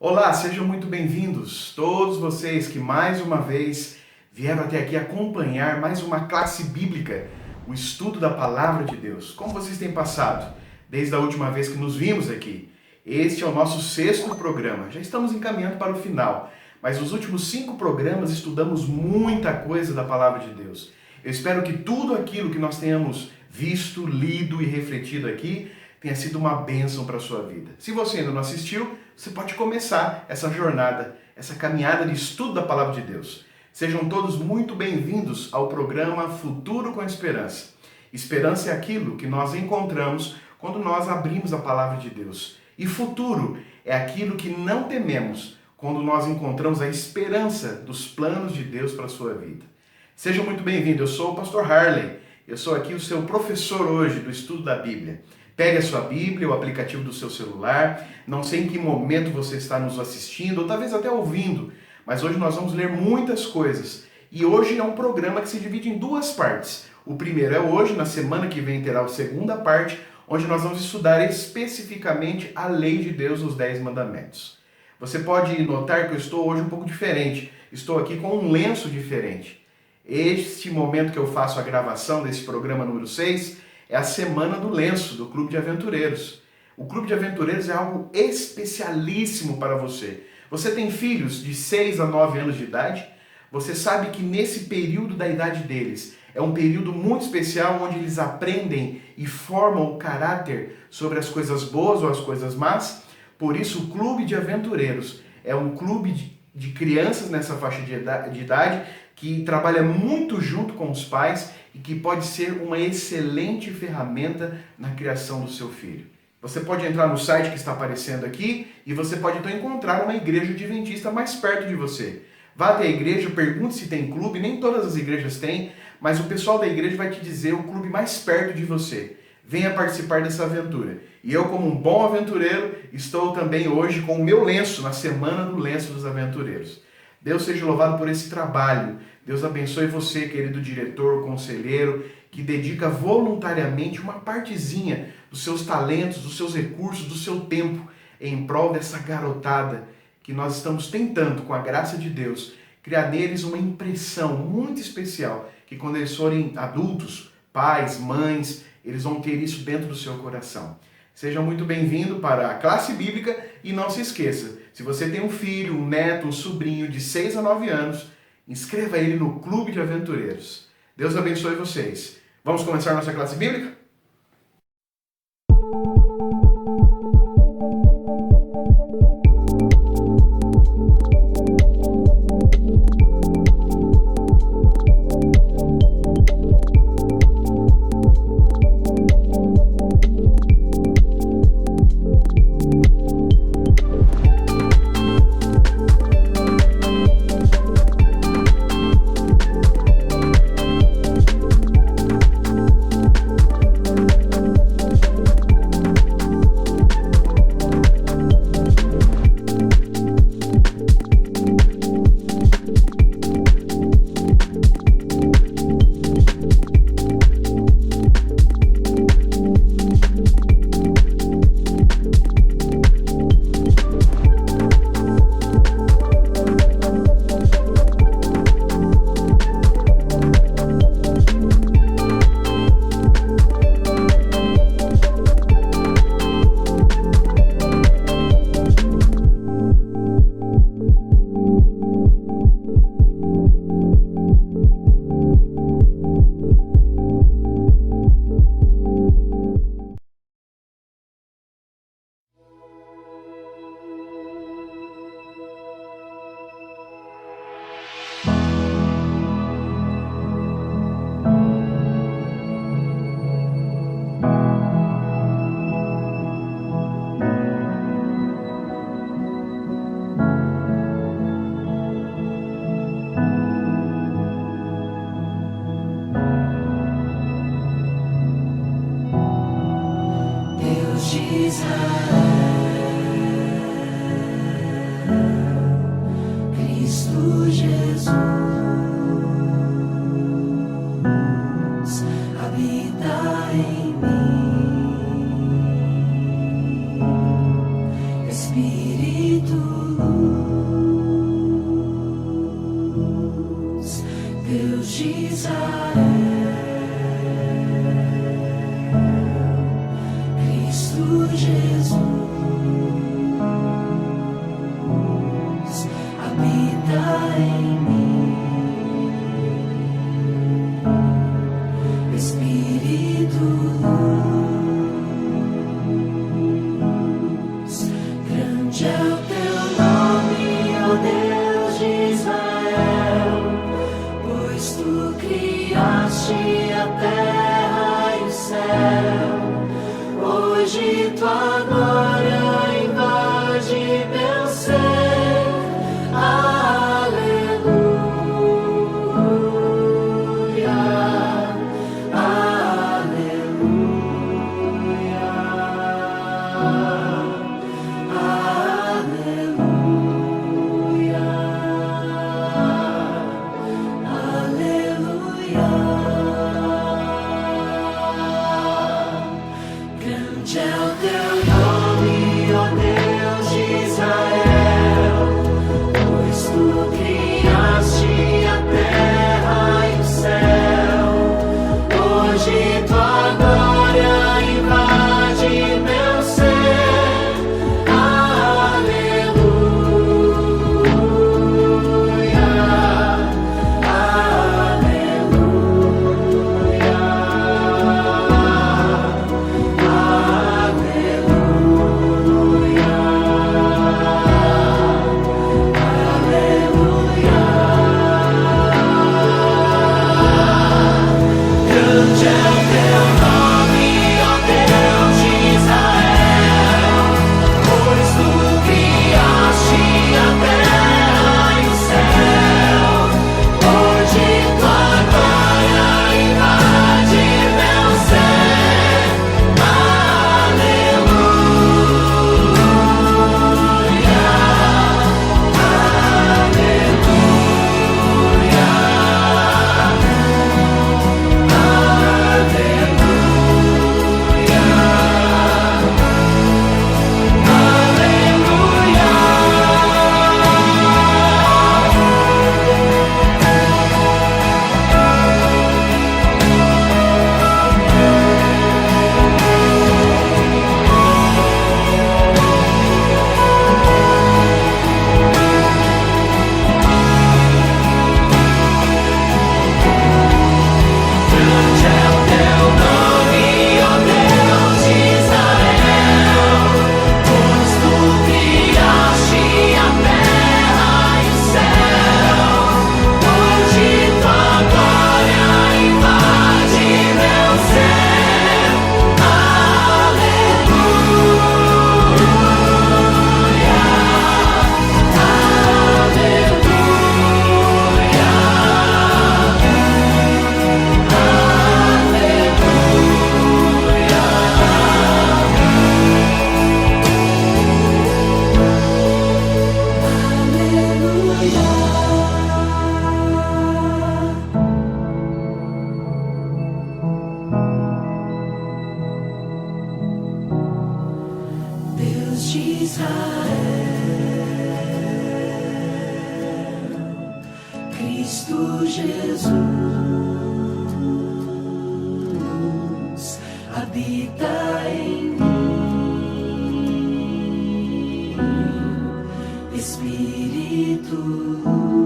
Olá, sejam muito bem-vindos, todos vocês que mais uma vez vieram até aqui acompanhar mais uma classe bíblica, o estudo da Palavra de Deus. Como vocês têm passado desde a última vez que nos vimos aqui? Este é o nosso 6º programa, já estamos encaminhando para o final, mas nos últimos 5 programas estudamos muita coisa da Palavra de Deus. Eu espero que tudo aquilo que nós tenhamos visto, lido e refletido aqui tenha sido uma bênção para a sua vida. Se você ainda não assistiu, você pode começar essa jornada, essa caminhada de estudo da Palavra de Deus. Sejam todos muito bem-vindos ao programa Futuro com Esperança. Esperança é aquilo que nós encontramos quando nós abrimos a Palavra de Deus. E futuro é aquilo que não tememos quando nós encontramos a esperança dos planos de Deus para a sua vida. Seja muito bem-vindo, eu sou o Pastor Harley, eu sou aqui o seu professor hoje do estudo da Bíblia. Pegue a sua Bíblia, o aplicativo do seu celular, não sei em que momento você está nos assistindo, ou talvez até ouvindo, mas hoje nós vamos ler muitas coisas. E hoje é um programa que se divide em 2 partes. O primeiro é hoje, na semana que vem terá a segunda parte, onde nós vamos estudar especificamente a lei de Deus, os 10 mandamentos. Você pode notar que eu estou hoje um pouco diferente, estou aqui com um lenço diferente. Este momento que eu faço a gravação desse programa número 6, é a Semana do Lenço, do Clube de Aventureiros. O Clube de Aventureiros é algo especialíssimo para você. Você tem filhos de 6 a 9 anos de idade? Você sabe que nesse período da idade deles é um período muito especial onde eles aprendem e formam o caráter sobre as coisas boas ou as coisas más? Por isso, o Clube de Aventureiros é um clube de crianças nessa faixa de idade que trabalha muito junto com os pais e que pode ser uma excelente ferramenta na criação do seu filho. Você pode entrar no site que está aparecendo aqui e você pode então encontrar uma igreja adventista mais perto de você. Vá até a igreja, pergunte se tem clube, nem todas as igrejas têm, mas o pessoal da igreja vai te dizer o clube mais perto de você. Venha participar dessa aventura. E eu, como um bom aventureiro, estou também hoje com o meu lenço, na Semana do Lenço dos Aventureiros. Deus seja louvado por esse trabalho. Deus abençoe você, querido diretor, conselheiro, que dedica voluntariamente uma partezinha dos seus talentos, dos seus recursos, do seu tempo em prol dessa garotada que nós estamos tentando, com a graça de Deus, criar neles uma impressão muito especial, que quando eles forem adultos, pais, mães, eles vão ter isso dentro do seu coração. Seja muito bem-vindo para a classe bíblica e não se esqueça, se você tem um filho, um neto, um sobrinho de 6 a 9 anos, inscreva ele no Clube de Aventureiros. Deus abençoe vocês. Vamos começar nossa classe bíblica? Cristo Jesus habita em mim, Espírito de Israel, Cristo Jesus, habita em mim, Espírito luz, grande é o teu nome, ó Deus de Israel, pois tu criaste a terra e o céu. Hoje tua glória invade meu ser. Aleluia, aleluia, aleluia, grande é o teu nome, ó Deus de Israel, pois tu criaste a terra e o céu. Hoje tua glória invade meu ser. Aleluia, grande é o teu nome, ó Deus de Israel, pois tu criaste a terra e o céu. Hoje tua glória invade meu ser. Aleluia, grande é o teu nome, ó Deus de Israel, pois tu criaste a terra e o céu. Hoje tua glória invade meu ser. Aleluia, Deus de Israel, Cristo Jesus, habita em mim, Espírito luz.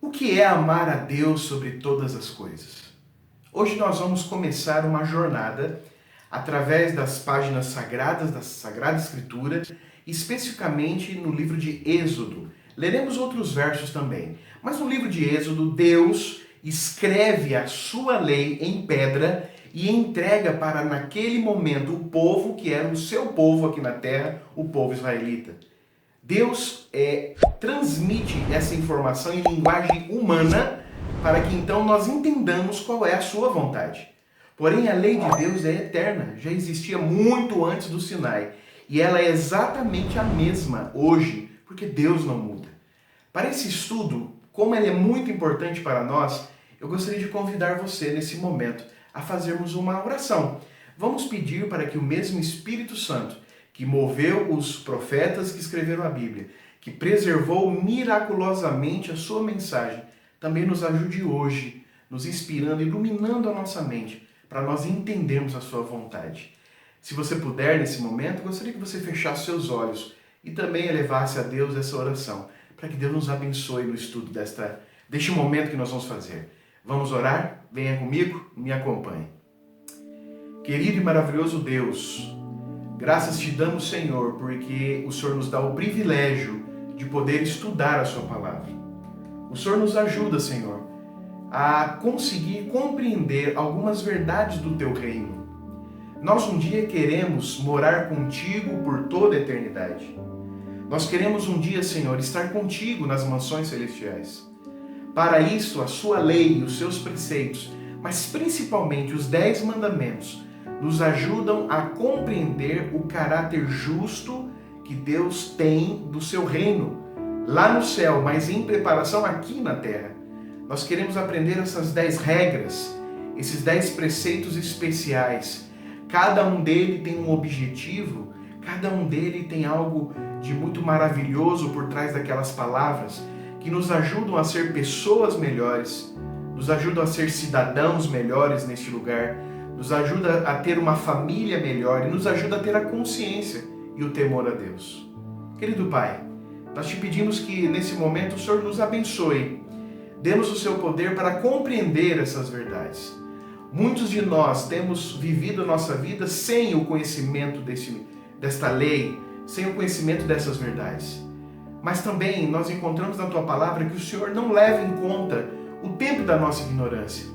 O que é amar a Deus sobre todas as coisas? Hoje nós vamos começar uma jornada através das páginas sagradas da Sagrada Escritura, especificamente no livro de Êxodo. Leremos outros versos também, mas no livro de Êxodo, Deus escreve a sua lei em pedra e entrega para naquele momento o povo que era o seu povo aqui na terra, o povo israelita. Deus transmite essa informação em linguagem humana para que então nós entendamos qual é a sua vontade. Porém, a lei de Deus é eterna, já existia muito antes do Sinai e ela é exatamente a mesma hoje, porque Deus não muda. Para esse estudo, como ele é muito importante para nós, eu gostaria de convidar você nesse momento a fazermos uma oração. Vamos pedir para que o mesmo Espírito Santo que moveu os profetas que escreveram a Bíblia, que preservou miraculosamente a sua mensagem, também nos ajude hoje, nos inspirando, iluminando a nossa mente, para nós entendermos a sua vontade. Se você puder, nesse momento, gostaria que você fechasse seus olhos e também elevasse a Deus essa oração, para que Deus nos abençoe no estudo deste momento que nós vamos fazer. Vamos orar? Venha comigo, me acompanhe. Querido e maravilhoso Deus, graças te damos, Senhor, porque o Senhor nos dá o privilégio de poder estudar a sua palavra. O Senhor nos ajuda, Senhor, a conseguir compreender algumas verdades do teu reino. Nós um dia queremos morar contigo por toda a eternidade. Nós queremos um dia, Senhor, estar contigo nas mansões celestiais. Para isso, a sua lei e os seus preceitos, mas principalmente os 10 mandamentos, nos ajudam a compreender o caráter justo que Deus tem do seu reino, lá no céu, mas em preparação aqui na terra. Nós queremos aprender essas 10 regras, esses 10 preceitos especiais. Cada um deles tem um objetivo, cada um deles tem algo de muito maravilhoso por trás daquelas palavras, que nos ajudam a ser pessoas melhores, nos ajudam a ser cidadãos melhores neste lugar, nos ajuda a ter uma família melhor e nos ajuda a ter a consciência e o temor a Deus. Querido Pai, nós te pedimos que nesse momento o Senhor nos abençoe, dê-nos o seu poder para compreender essas verdades. Muitos de nós temos vivido a nossa vida sem o conhecimento desta lei, sem o conhecimento dessas verdades. Mas também nós encontramos na Tua Palavra que o Senhor não leva em conta o tempo da nossa ignorância.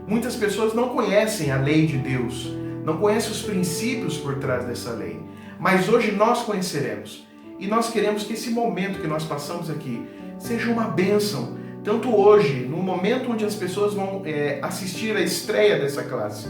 Muitas pessoas não conhecem a lei de Deus, não conhecem os princípios por trás dessa lei. Mas hoje nós conheceremos. E nós queremos que esse momento que nós passamos aqui seja uma bênção, tanto hoje, no momento onde as pessoas vão assistir a estreia dessa classe,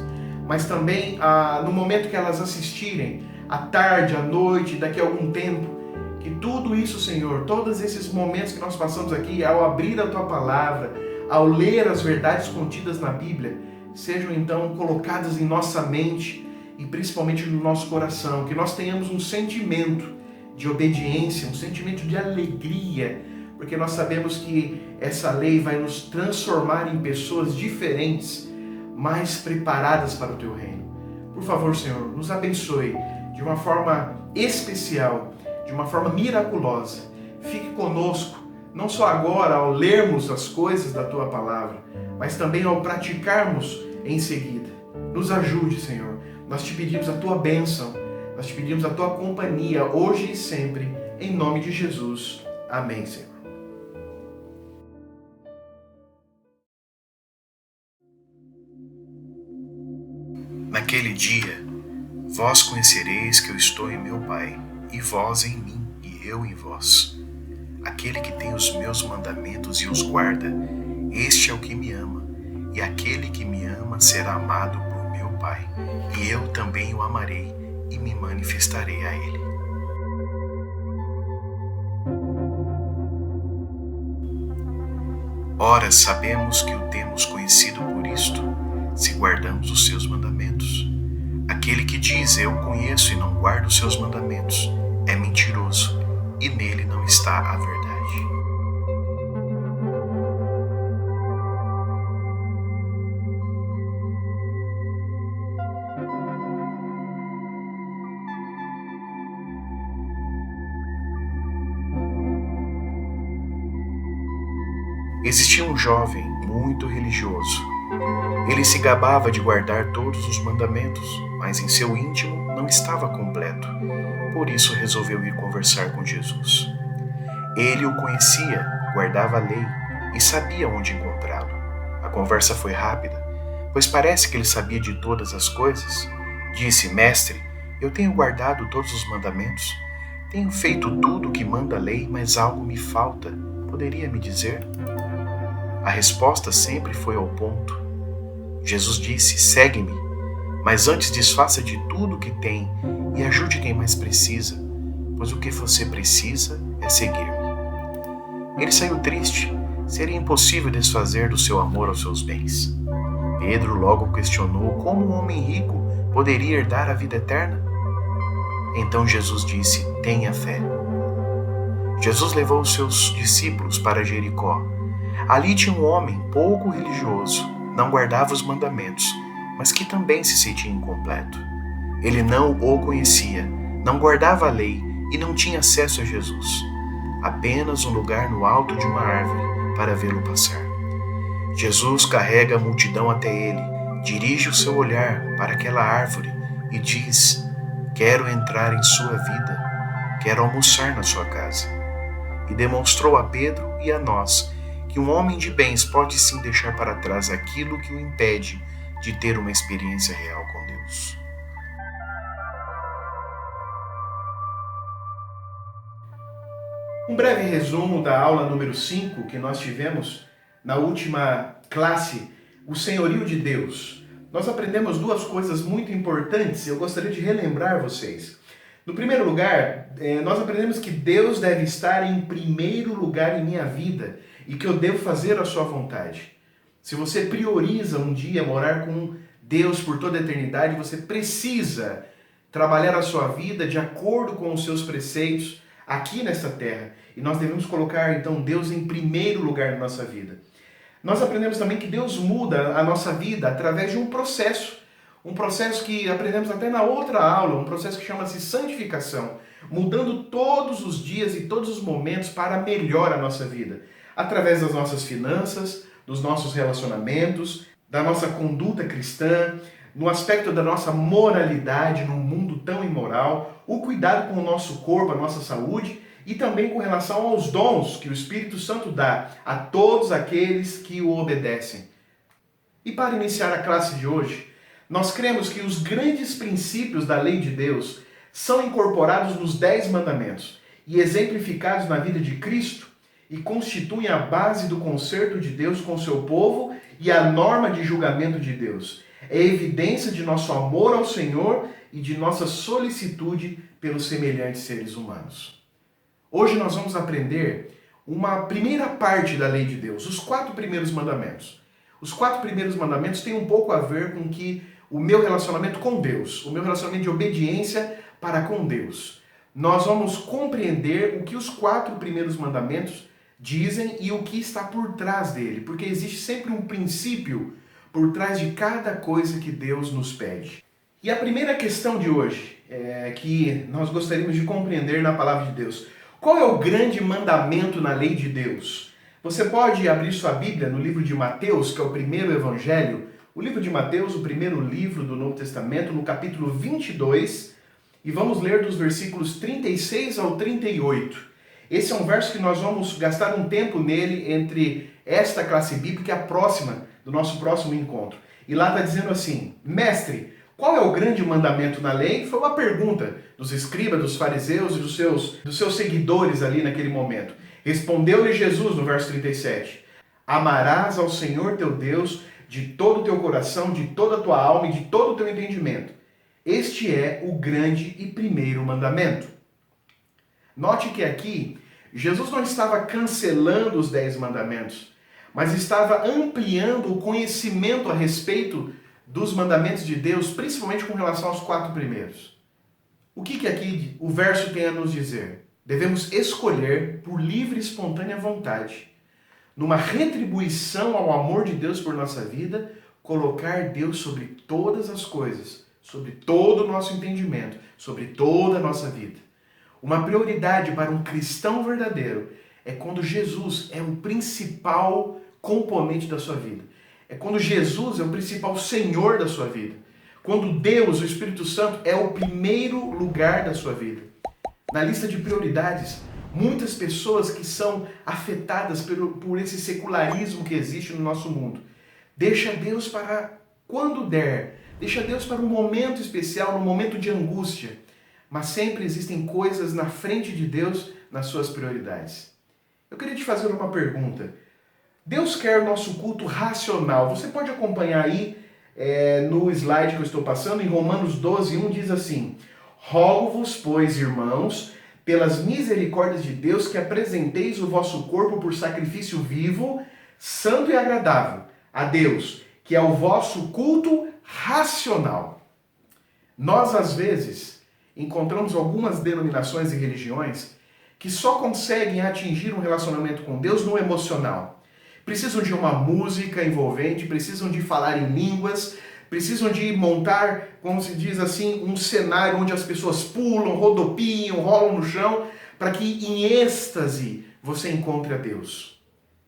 mas também no momento que elas assistirem, à tarde, à noite, daqui a algum tempo, que tudo isso, Senhor, todos esses momentos que nós passamos aqui, ao abrir a Tua Palavra, ao ler as verdades contidas na Bíblia, sejam então colocadas em nossa mente e principalmente no nosso coração, que nós tenhamos um sentimento de obediência, um sentimento de alegria, porque nós sabemos que essa lei vai nos transformar em pessoas diferentes, mais preparadas para o Teu reino. Por favor, Senhor, nos abençoe de uma forma especial, de uma forma miraculosa. Fique conosco, não só agora ao lermos as coisas da Tua Palavra, mas também ao praticarmos em seguida. Nos ajude, Senhor. Nós te pedimos a Tua bênção, nós te pedimos a Tua companhia, hoje e sempre, em nome de Jesus. Amém, Senhor. Naquele dia, vós conhecereis que eu estou em meu Pai, e vós em mim, e eu em vós. Aquele que tem os meus mandamentos e os guarda, este é o que me ama, e aquele que me ama será amado por meu Pai, e eu também o amarei e me manifestarei a ele. Ora, sabemos que o temos conhecido por isto, se guardamos os seus mandamentos. Aquele que diz, eu o conheço e não guarda os seus mandamentos, é mentiroso, e nele não está a verdade. Existia um jovem muito religioso. Ele se gabava de guardar todos os mandamentos, mas em seu íntimo não estava completo. Por isso resolveu ir conversar com Jesus. Ele o conhecia, guardava a lei e sabia onde encontrá-lo. A conversa foi rápida, pois parece que ele sabia de todas as coisas. Disse, mestre, eu tenho guardado todos os mandamentos. Tenho feito tudo o que manda a lei, mas algo me falta. Poderia me dizer? A resposta sempre foi ao ponto. Jesus disse, segue-me, mas antes desfaça de tudo o que tem e ajude quem mais precisa, pois o que você precisa é seguir-me. Ele saiu triste, seria impossível desfazer do seu amor aos seus bens. Pedro logo questionou como um homem rico poderia herdar a vida eterna. Então Jesus disse: tenha fé. Jesus levou os seus discípulos para Jericó. Ali tinha um homem pouco religioso, não guardava os mandamentos, mas que também se sentia incompleto. Ele não o conhecia, não guardava a lei e não tinha acesso a Jesus. Apenas um lugar no alto de uma árvore para vê-lo passar. Jesus carrega a multidão até ele, dirige o seu olhar para aquela árvore e diz: quero entrar em sua vida, quero almoçar na sua casa. E demonstrou a Pedro e a nós que um homem de bens pode sim deixar para trás aquilo que o impede de ter uma experiência real com Deus. Um breve resumo da aula número 5 que nós tivemos na última classe, o senhorio de Deus. Nós aprendemos duas coisas muito importantes e eu gostaria de relembrar vocês. No primeiro lugar, nós aprendemos que Deus deve estar em primeiro lugar em minha vida e que eu devo fazer a sua vontade. Se você prioriza um dia morar com Deus por toda a eternidade, você precisa trabalhar a sua vida de acordo com os seus preceitos aqui nesta terra. E nós devemos colocar, então, Deus em primeiro lugar na nossa vida. Nós aprendemos também que Deus muda a nossa vida através de um processo que aprendemos até na outra aula, um processo que chama-se santificação, mudando todos os dias e todos os momentos para melhor a nossa vida, através das nossas finanças, dos nossos relacionamentos, da nossa conduta cristã, no aspecto da nossa moralidade num mundo tão imoral, o cuidado com o nosso corpo, a nossa saúde e também com relação aos dons que o Espírito Santo dá a todos aqueles que o obedecem. E para iniciar a classe de hoje, nós cremos que os grandes princípios da lei de Deus são incorporados nos 10 mandamentos e exemplificados na vida de Cristo e constituem a base do concerto de Deus com o seu povo e a norma de julgamento de Deus. É evidência de nosso amor ao Senhor e de nossa solicitude pelos semelhantes seres humanos. Hoje nós vamos aprender uma primeira parte da lei de Deus, os 4 primeiros mandamentos. Os 4 primeiros mandamentos têm um pouco a ver com o meu relacionamento com Deus, o meu relacionamento de obediência para com Deus. Nós vamos compreender o que os 4 primeiros mandamentos dizem e o que está por trás dele, porque existe sempre um princípio por trás de cada coisa que Deus nos pede. E a primeira questão de hoje, que nós gostaríamos de compreender na palavra de Deus: qual é o grande mandamento na lei de Deus? Você pode abrir sua Bíblia no livro de Mateus, que é o primeiro evangelho, o livro de Mateus, o primeiro livro do Novo Testamento, no capítulo 22, e vamos ler dos versículos 36 ao 38. Esse é um verso que nós vamos gastar um tempo nele entre esta classe bíblica e a próxima, do nosso próximo encontro. E lá está dizendo assim: Mestre, qual é o grande mandamento na lei? Foi uma pergunta dos escribas, dos fariseus e dos seus seguidores ali naquele momento. Respondeu-lhe Jesus no verso 37, amarás ao Senhor teu Deus de todo o teu coração, de toda a tua alma e de todo o teu entendimento. Este é o grande e primeiro mandamento. Note que aqui, Jesus não estava cancelando os 10 mandamentos, mas estava ampliando o conhecimento a respeito dos mandamentos de Deus, principalmente com relação aos 4 primeiros. O que aqui o verso tem a nos dizer? Devemos escolher por livre e espontânea vontade, numa retribuição ao amor de Deus por nossa vida, colocar Deus sobre todas as coisas, sobre todo o nosso entendimento, sobre toda a nossa vida. Uma prioridade para um cristão verdadeiro é quando Jesus é o principal componente da sua vida. É quando Jesus é o principal Senhor da sua vida. Quando Deus, o Espírito Santo, é o primeiro lugar da sua vida. Na lista de prioridades, muitas pessoas que são afetadas por esse secularismo que existe no nosso mundo. Deixa Deus para quando der. Deixa Deus para um momento especial, num momento de angústia. Mas sempre existem coisas na frente de Deus nas suas prioridades. Eu queria te fazer uma pergunta. Deus quer o nosso culto racional. Você pode acompanhar aí no slide que eu estou passando, em Romanos 12, 1 diz assim: rogo-vos, pois, irmãos, pelas misericórdias de Deus, que apresenteis o vosso corpo por sacrifício vivo, santo e agradável a Deus, que é o vosso culto racional. Nós, às vezes, encontramos algumas denominações e religiões que só conseguem atingir um relacionamento com Deus no emocional. Precisam de uma música envolvente, precisam de falar em línguas, precisam de montar, como se diz assim, um cenário onde as pessoas pulam, rodopiam, rolam no chão, para que em êxtase você encontre a Deus.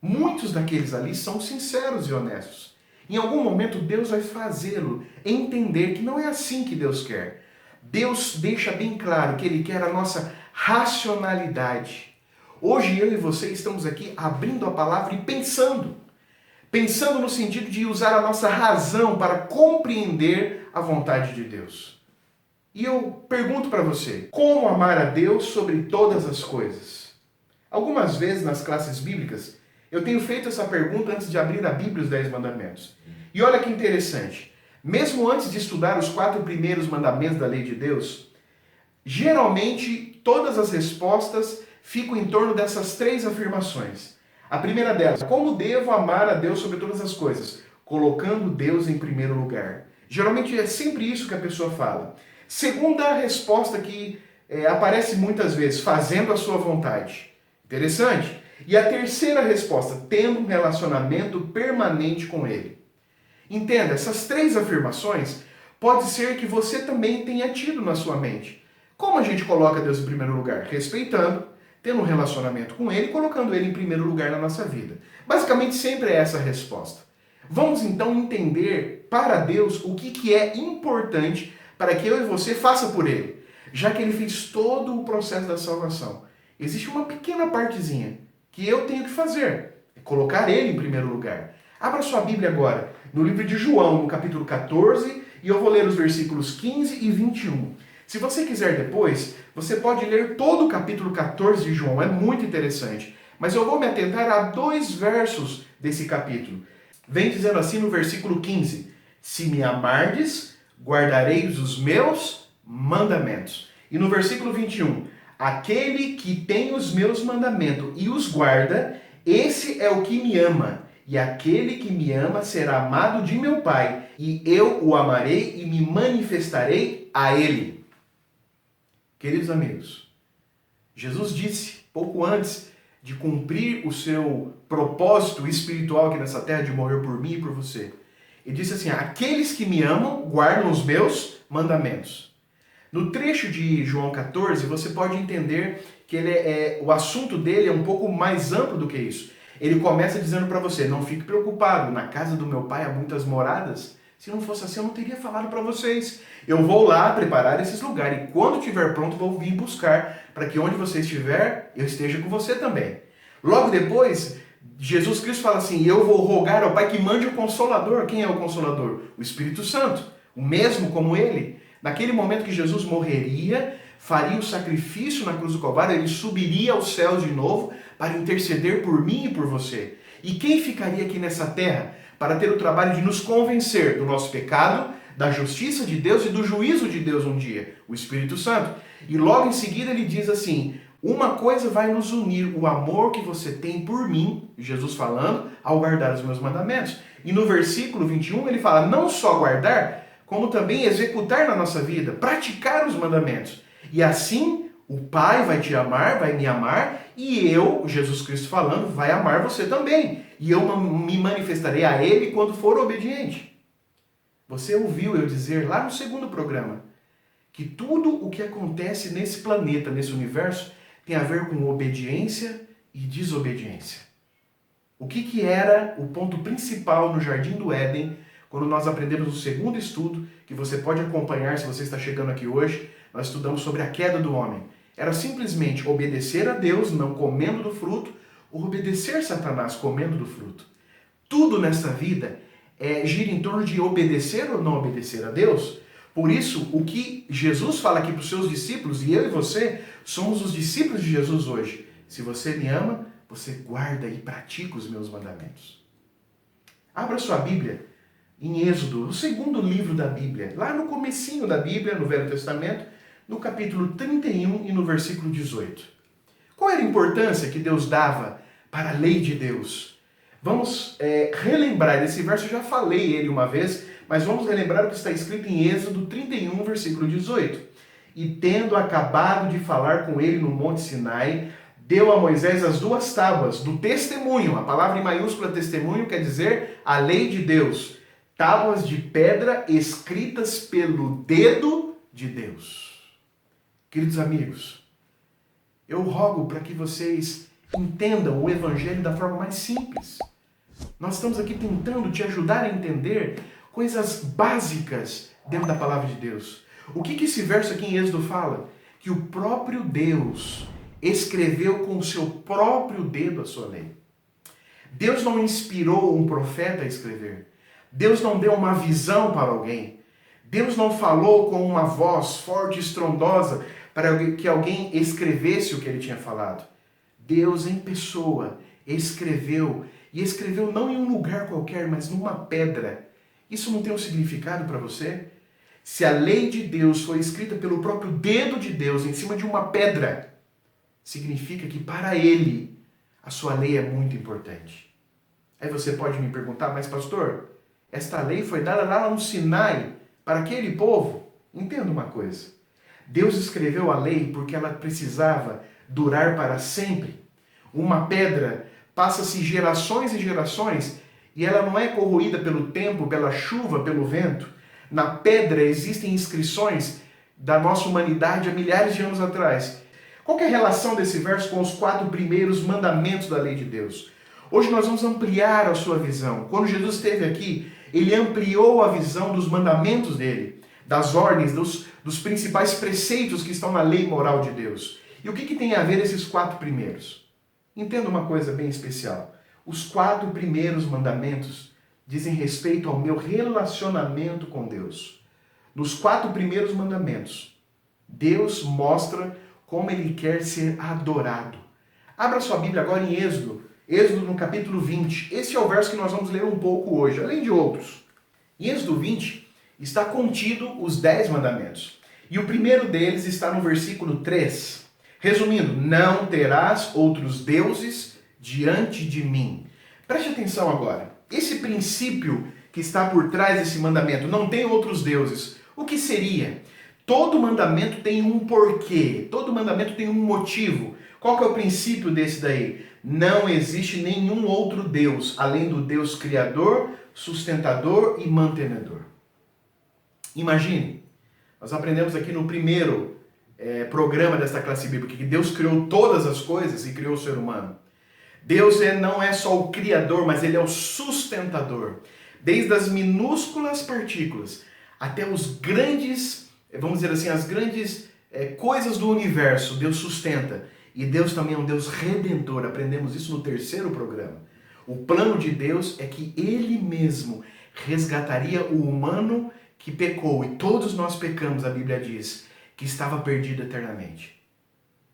Muitos daqueles ali são sinceros e honestos. Em algum momento Deus vai fazê-lo entender que não é assim que Deus quer. Deus deixa bem claro que Ele quer a nossa racionalidade. Hoje eu e você estamos aqui abrindo a palavra e pensando no sentido de usar a nossa razão para compreender a vontade de Deus. E eu pergunto para você, como amar a Deus sobre todas as coisas? Algumas vezes nas classes bíblicas, eu tenho feito essa pergunta antes de abrir a Bíblia, os 10 mandamentos. E olha que interessante, mesmo antes de estudar os 4 primeiros mandamentos da lei de Deus, geralmente todas as respostas ficam em torno dessas 3 afirmações. A primeira delas, como devo amar a Deus sobre todas as coisas? Colocando Deus em primeiro lugar. Geralmente é sempre isso que a pessoa fala. Segunda resposta que aparece muitas vezes, fazendo a sua vontade. Interessante? E a terceira resposta, tendo um relacionamento permanente com Ele. Entenda, essas 3 afirmações pode ser que você também tenha tido na sua mente. Como a gente coloca Deus em primeiro lugar? Respeitando, tendo um relacionamento com Ele, colocando Ele em primeiro lugar na nossa vida. Basicamente sempre é essa a resposta. Vamos então entender para Deus o que é importante para que eu e você faça por Ele, já que Ele fez todo o processo da salvação. Existe uma pequena partezinha que eu tenho que fazer, é colocar Ele em primeiro lugar. Abra sua Bíblia agora, no livro de João, no capítulo 14, e eu vou ler os versículos 15 e 21. Se você quiser depois, você pode ler todo o capítulo 14 de João, é muito interessante. Mas eu vou me atentar a 2 versos desse capítulo. Vem dizendo assim no versículo 15, se me amardes, guardareis os meus mandamentos. E no versículo 21, aquele que tem os meus mandamentos e os guarda, esse é o que me ama. E aquele que me ama será amado de meu Pai, e eu o amarei e me manifestarei a ele. Queridos amigos, Jesus disse, pouco antes de cumprir o seu propósito espiritual aqui nessa terra, de morrer por mim e por você, ele disse assim, aqueles que me amam guardam os meus mandamentos. No trecho de João 14, você pode entender que o assunto dele é um pouco mais amplo do que isso. Ele começa dizendo para você, não fique preocupado, na casa do meu pai há muitas moradas. Se não fosse assim, eu não teria falado para vocês. Eu vou lá preparar esses lugares e quando estiver pronto, vou vir buscar para que onde você estiver, eu esteja com você também. Logo depois, Jesus Cristo fala assim, eu vou rogar ao Pai que mande o Consolador. Quem é o Consolador? O Espírito Santo, o mesmo como ele. Naquele momento que Jesus morreria, faria o sacrifício na cruz do Calvário, ele subiria aos céus de novo para interceder por mim e por você. E quem ficaria aqui nessa terra para ter o trabalho de nos convencer do nosso pecado, da justiça de Deus e do juízo de Deus um dia? O Espírito Santo. E logo em seguida ele diz assim, uma coisa vai nos unir, o amor que você tem por mim, Jesus falando, ao guardar os meus mandamentos. E no versículo 21 ele fala, não só guardar, como também executar na nossa vida, praticar os mandamentos. E assim, o Pai vai te amar, vai me amar, e eu, Jesus Cristo falando, vai amar você também. E eu me manifestarei a Ele quando for obediente. Você ouviu eu dizer lá no 2º programa, que tudo o que acontece nesse planeta, nesse universo, tem a ver com obediência e desobediência. O que era o ponto principal no Jardim do Éden, quando nós aprendemos o 2º estudo, que você pode acompanhar se você está chegando aqui hoje, nós estudamos sobre a queda do homem. Era simplesmente obedecer a Deus, não comendo do fruto, ou obedecer Satanás, comendo do fruto. Tudo nessa vida gira em torno de obedecer ou não obedecer a Deus. Por isso, o que Jesus fala aqui para os seus discípulos, e eu e você, somos os discípulos de Jesus hoje. Se você me ama, você guarda e pratica os meus mandamentos. Abra sua Bíblia em Êxodo, o 2º livro da Bíblia, lá no comecinho da Bíblia, no Velho Testamento, no capítulo 31 e no versículo 18. Qual era a importância que Deus dava para a lei de Deus? Vamos relembrar, esse verso eu já falei ele uma vez, mas vamos relembrar o que está escrito em Êxodo 31, versículo 18. e tendo acabado de falar com ele no Monte Sinai, deu a Moisés as 2 tábuas do testemunho. A palavra em maiúscula testemunho quer dizer a lei de Deus. Tábuas de pedra escritas pelo dedo de Deus. Queridos amigos, eu rogo para que vocês entendam o Evangelho da forma mais simples. Nós estamos aqui tentando te ajudar a entender coisas básicas dentro da palavra de Deus. O que esse verso aqui em Êxodo fala? Que o próprio Deus escreveu com o seu próprio dedo a sua lei. Deus não inspirou um profeta a escrever. Deus não deu uma visão para alguém. Deus não falou com uma voz forte e estrondosa para que alguém escrevesse o que ele tinha falado. Deus em pessoa escreveu, e escreveu não em um lugar qualquer, mas numa pedra. Isso não tem um significado para você? Se a lei de Deus foi escrita pelo próprio dedo de Deus em cima de uma pedra, significa que para ele a sua lei é muito importante. Aí você pode me perguntar, mas pastor, esta lei foi dada lá no Sinai para aquele povo? Entenda uma coisa. Deus escreveu a lei porque ela precisava durar para sempre. Uma pedra passa-se gerações e gerações e ela não é corroída pelo tempo, pela chuva, pelo vento. Na pedra existem inscrições da nossa humanidade há milhares de anos atrás. Qual que é a relação desse verso com os 4 primeiros mandamentos da lei de Deus? Hoje nós vamos ampliar a sua visão. Quando Jesus esteve aqui, ele ampliou a visão dos mandamentos dele, das ordens, dos principais preceitos que estão na lei moral de Deus. E o que tem a ver esses 4 primeiros? Entenda uma coisa bem especial. Os 4 primeiros mandamentos dizem respeito ao meu relacionamento com Deus. Nos 4 primeiros mandamentos, Deus mostra como ele quer ser adorado. Abra sua Bíblia agora em Êxodo no capítulo 20. Esse é o verso que nós vamos ler um pouco hoje, além de outros. Em Êxodo 20 está contido os 10 mandamentos. E o primeiro deles está no versículo 3. Resumindo, não terás outros deuses diante de mim. Preste atenção agora. Esse princípio que está por trás desse mandamento, não tem outros deuses. O que seria? Todo mandamento tem um porquê. Todo mandamento tem um motivo. Qual que é o princípio desse daí? Não existe nenhum outro Deus, além do Deus Criador, sustentador e mantenedor. Imagine, nós aprendemos aqui no primeiro programa desta classe bíblica que Deus criou todas as coisas e criou o ser humano. Deus não é só o Criador, mas Ele é o sustentador. Desde as minúsculas partículas até os grandes, vamos dizer assim, as grandes coisas do universo, Deus sustenta. E Deus também é um Deus redentor, aprendemos isso no terceiro programa. O plano de Deus é que Ele mesmo resgataria o humano que pecou, e todos nós pecamos, a Bíblia diz, que estava perdido eternamente.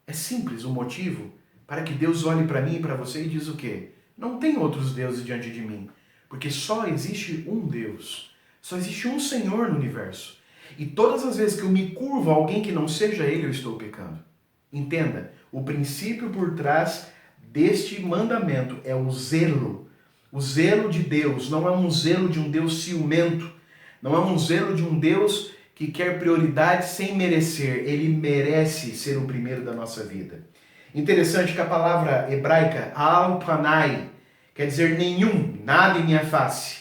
É simples o motivo para que Deus olhe para mim e para você e diz o quê? Não tem outros deuses diante de mim, porque só existe um Deus, só existe um Senhor no universo. E todas as vezes que eu me curvo a alguém que não seja Ele, eu estou pecando. Entenda, o princípio por trás deste mandamento é o zelo. O zelo de Deus não é um zelo de um Deus ciumento, não é um zelo de um Deus que quer prioridade sem merecer. Ele merece ser o primeiro da nossa vida. Interessante que a palavra hebraica al-panai quer dizer nenhum, nada em minha face.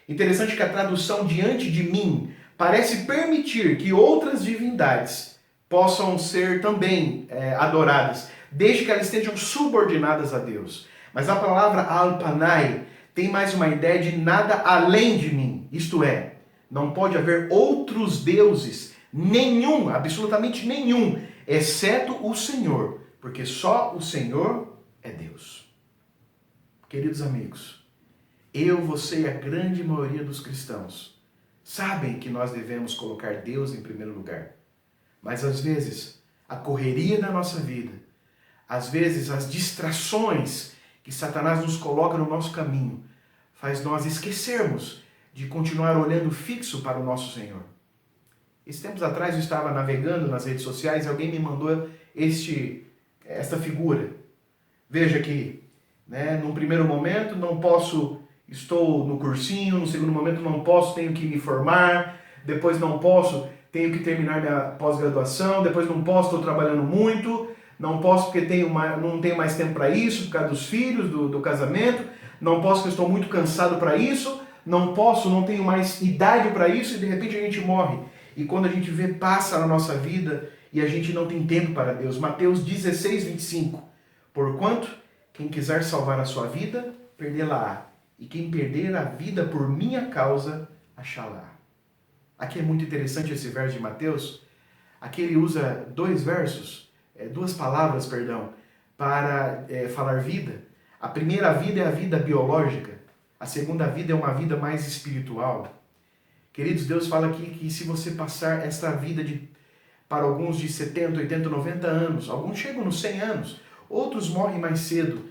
Interessante que a tradução diante de mim parece permitir que outras divindades possam ser também adoradas, desde que elas estejam subordinadas a Deus. Mas a palavra al-panai tem mais uma ideia de nada além de mim. Isto é, não pode haver outros deuses, nenhum, absolutamente nenhum, exceto o Senhor, porque só o Senhor é Deus. Queridos amigos, eu, você e a grande maioria dos cristãos sabem que nós devemos colocar Deus em primeiro lugar. Mas às vezes, a correria da nossa vida, às vezes as distrações que Satanás nos coloca no nosso caminho, faz nós esquecermos de continuar olhando fixo para o nosso Senhor. Esses tempos atrás eu estava navegando nas redes sociais e alguém me mandou esta figura. Veja aqui, num primeiro momento não posso, estou no cursinho, no segundo momento não posso, tenho que me formar, depois não posso, tenho que terminar minha pós-graduação, depois não posso, estou trabalhando muito, não posso porque não tenho mais tempo para isso, por causa dos filhos, do casamento, não posso porque estou muito cansado para isso, não posso, não tenho mais idade para isso, e de repente a gente morre. E quando a gente vê, passa na nossa vida e a gente não tem tempo para Deus. Mateus 16, 25. Porquanto, quem quiser salvar a sua vida, perdê-la-á. E quem perder a vida por minha causa, achá-la. Aqui é muito interessante esse verso de Mateus. Aqui ele usa duas palavras, para falar vida. A primeira vida é a vida biológica. A segunda vida é uma vida mais espiritual. Queridos, Deus fala aqui que se você passar esta vida para alguns de 70, 80, 90 anos, alguns chegam nos 100 anos, outros morrem mais cedo.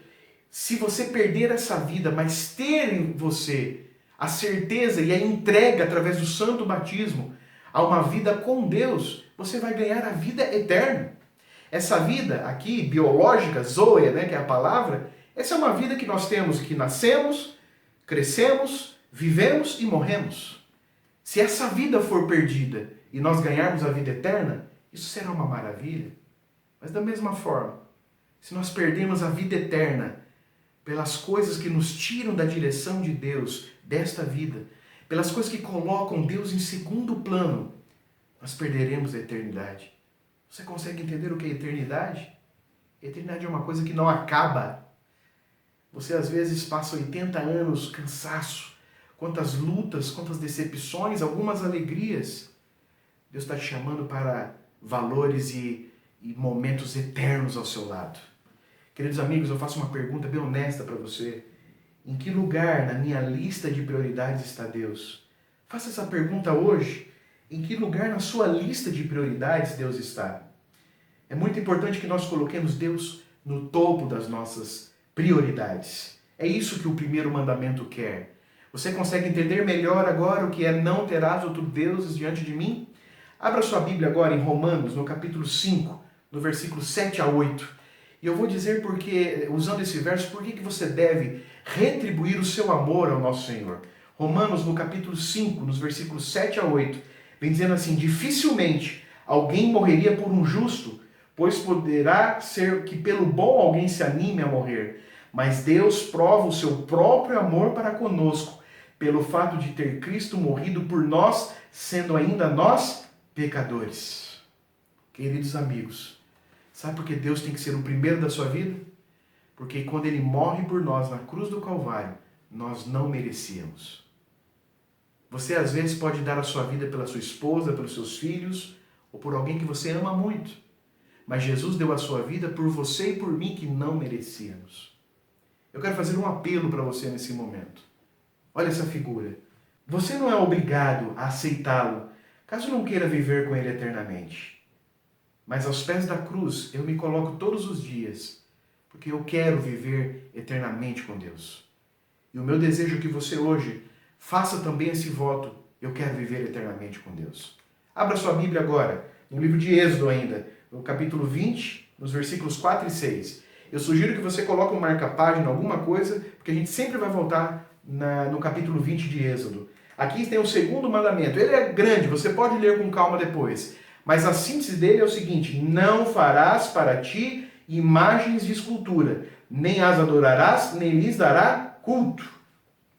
Se você perder essa vida, mas ter em você a certeza e a entrega através do santo batismo a uma vida com Deus, você vai ganhar a vida eterna. Essa vida aqui, biológica, zoe, que é a palavra, essa é uma vida que nós temos, que nascemos, crescemos, vivemos e morremos. Se essa vida for perdida e nós ganharmos a vida eterna, isso será uma maravilha. Mas da mesma forma, se nós perdemos a vida eterna pelas coisas que nos tiram da direção de Deus, desta vida, pelas coisas que colocam Deus em segundo plano, nós perderemos a eternidade. Você consegue entender o que é eternidade? Eternidade é uma coisa que não acaba. Você às vezes passa 80 anos, cansaço, quantas lutas, quantas decepções, algumas alegrias. Deus está te chamando para valores e momentos eternos ao seu lado. Queridos amigos, eu faço uma pergunta bem honesta para você. Em que lugar na minha lista de prioridades está Deus? Faça essa pergunta hoje. Em que lugar na sua lista de prioridades Deus está? É muito importante que nós coloquemos Deus no topo das nossas prioridades. É isso que o primeiro mandamento quer. Você consegue entender melhor agora o que é não terás outro deuses diante de mim? Abra sua Bíblia agora em Romanos, no capítulo 5, no versículo 7 a 8. E eu vou dizer porque, usando esse verso, por que você deve retribuir o seu amor ao nosso Senhor. Romanos, no capítulo 5, nos versículos 7 a 8, vem dizendo assim: dificilmente alguém morreria por um justo, pois poderá ser que pelo bom alguém se anime a morrer. Mas Deus prova o seu próprio amor para conosco, pelo fato de ter Cristo morrido por nós, sendo ainda nós pecadores. Queridos amigos, sabe por que Deus tem que ser o primeiro da sua vida? Porque quando Ele morre por nós na cruz do Calvário, nós não merecíamos. Você às vezes pode dar a sua vida pela sua esposa, pelos seus filhos, ou por alguém que você ama muito. Mas Jesus deu a sua vida por você e por mim que não merecíamos. Eu quero fazer um apelo para você nesse momento. Olha essa figura. Você não é obrigado a aceitá-lo, caso não queira viver com ele eternamente. Mas aos pés da cruz eu me coloco todos os dias, porque eu quero viver eternamente com Deus. E o meu desejo é que você hoje faça também esse voto: eu quero viver eternamente com Deus. Abra sua Bíblia agora, no livro de Êxodo ainda, no capítulo 20, nos versículos 4 e 6. Eu sugiro que você coloque um marca-página, alguma coisa, porque a gente sempre vai voltar no capítulo 20 de Êxodo. Aqui tem o segundo mandamento. Ele é grande, você pode ler com calma depois. Mas a síntese dele é o seguinte: não farás para ti imagens de escultura, nem as adorarás, nem lhes dará culto.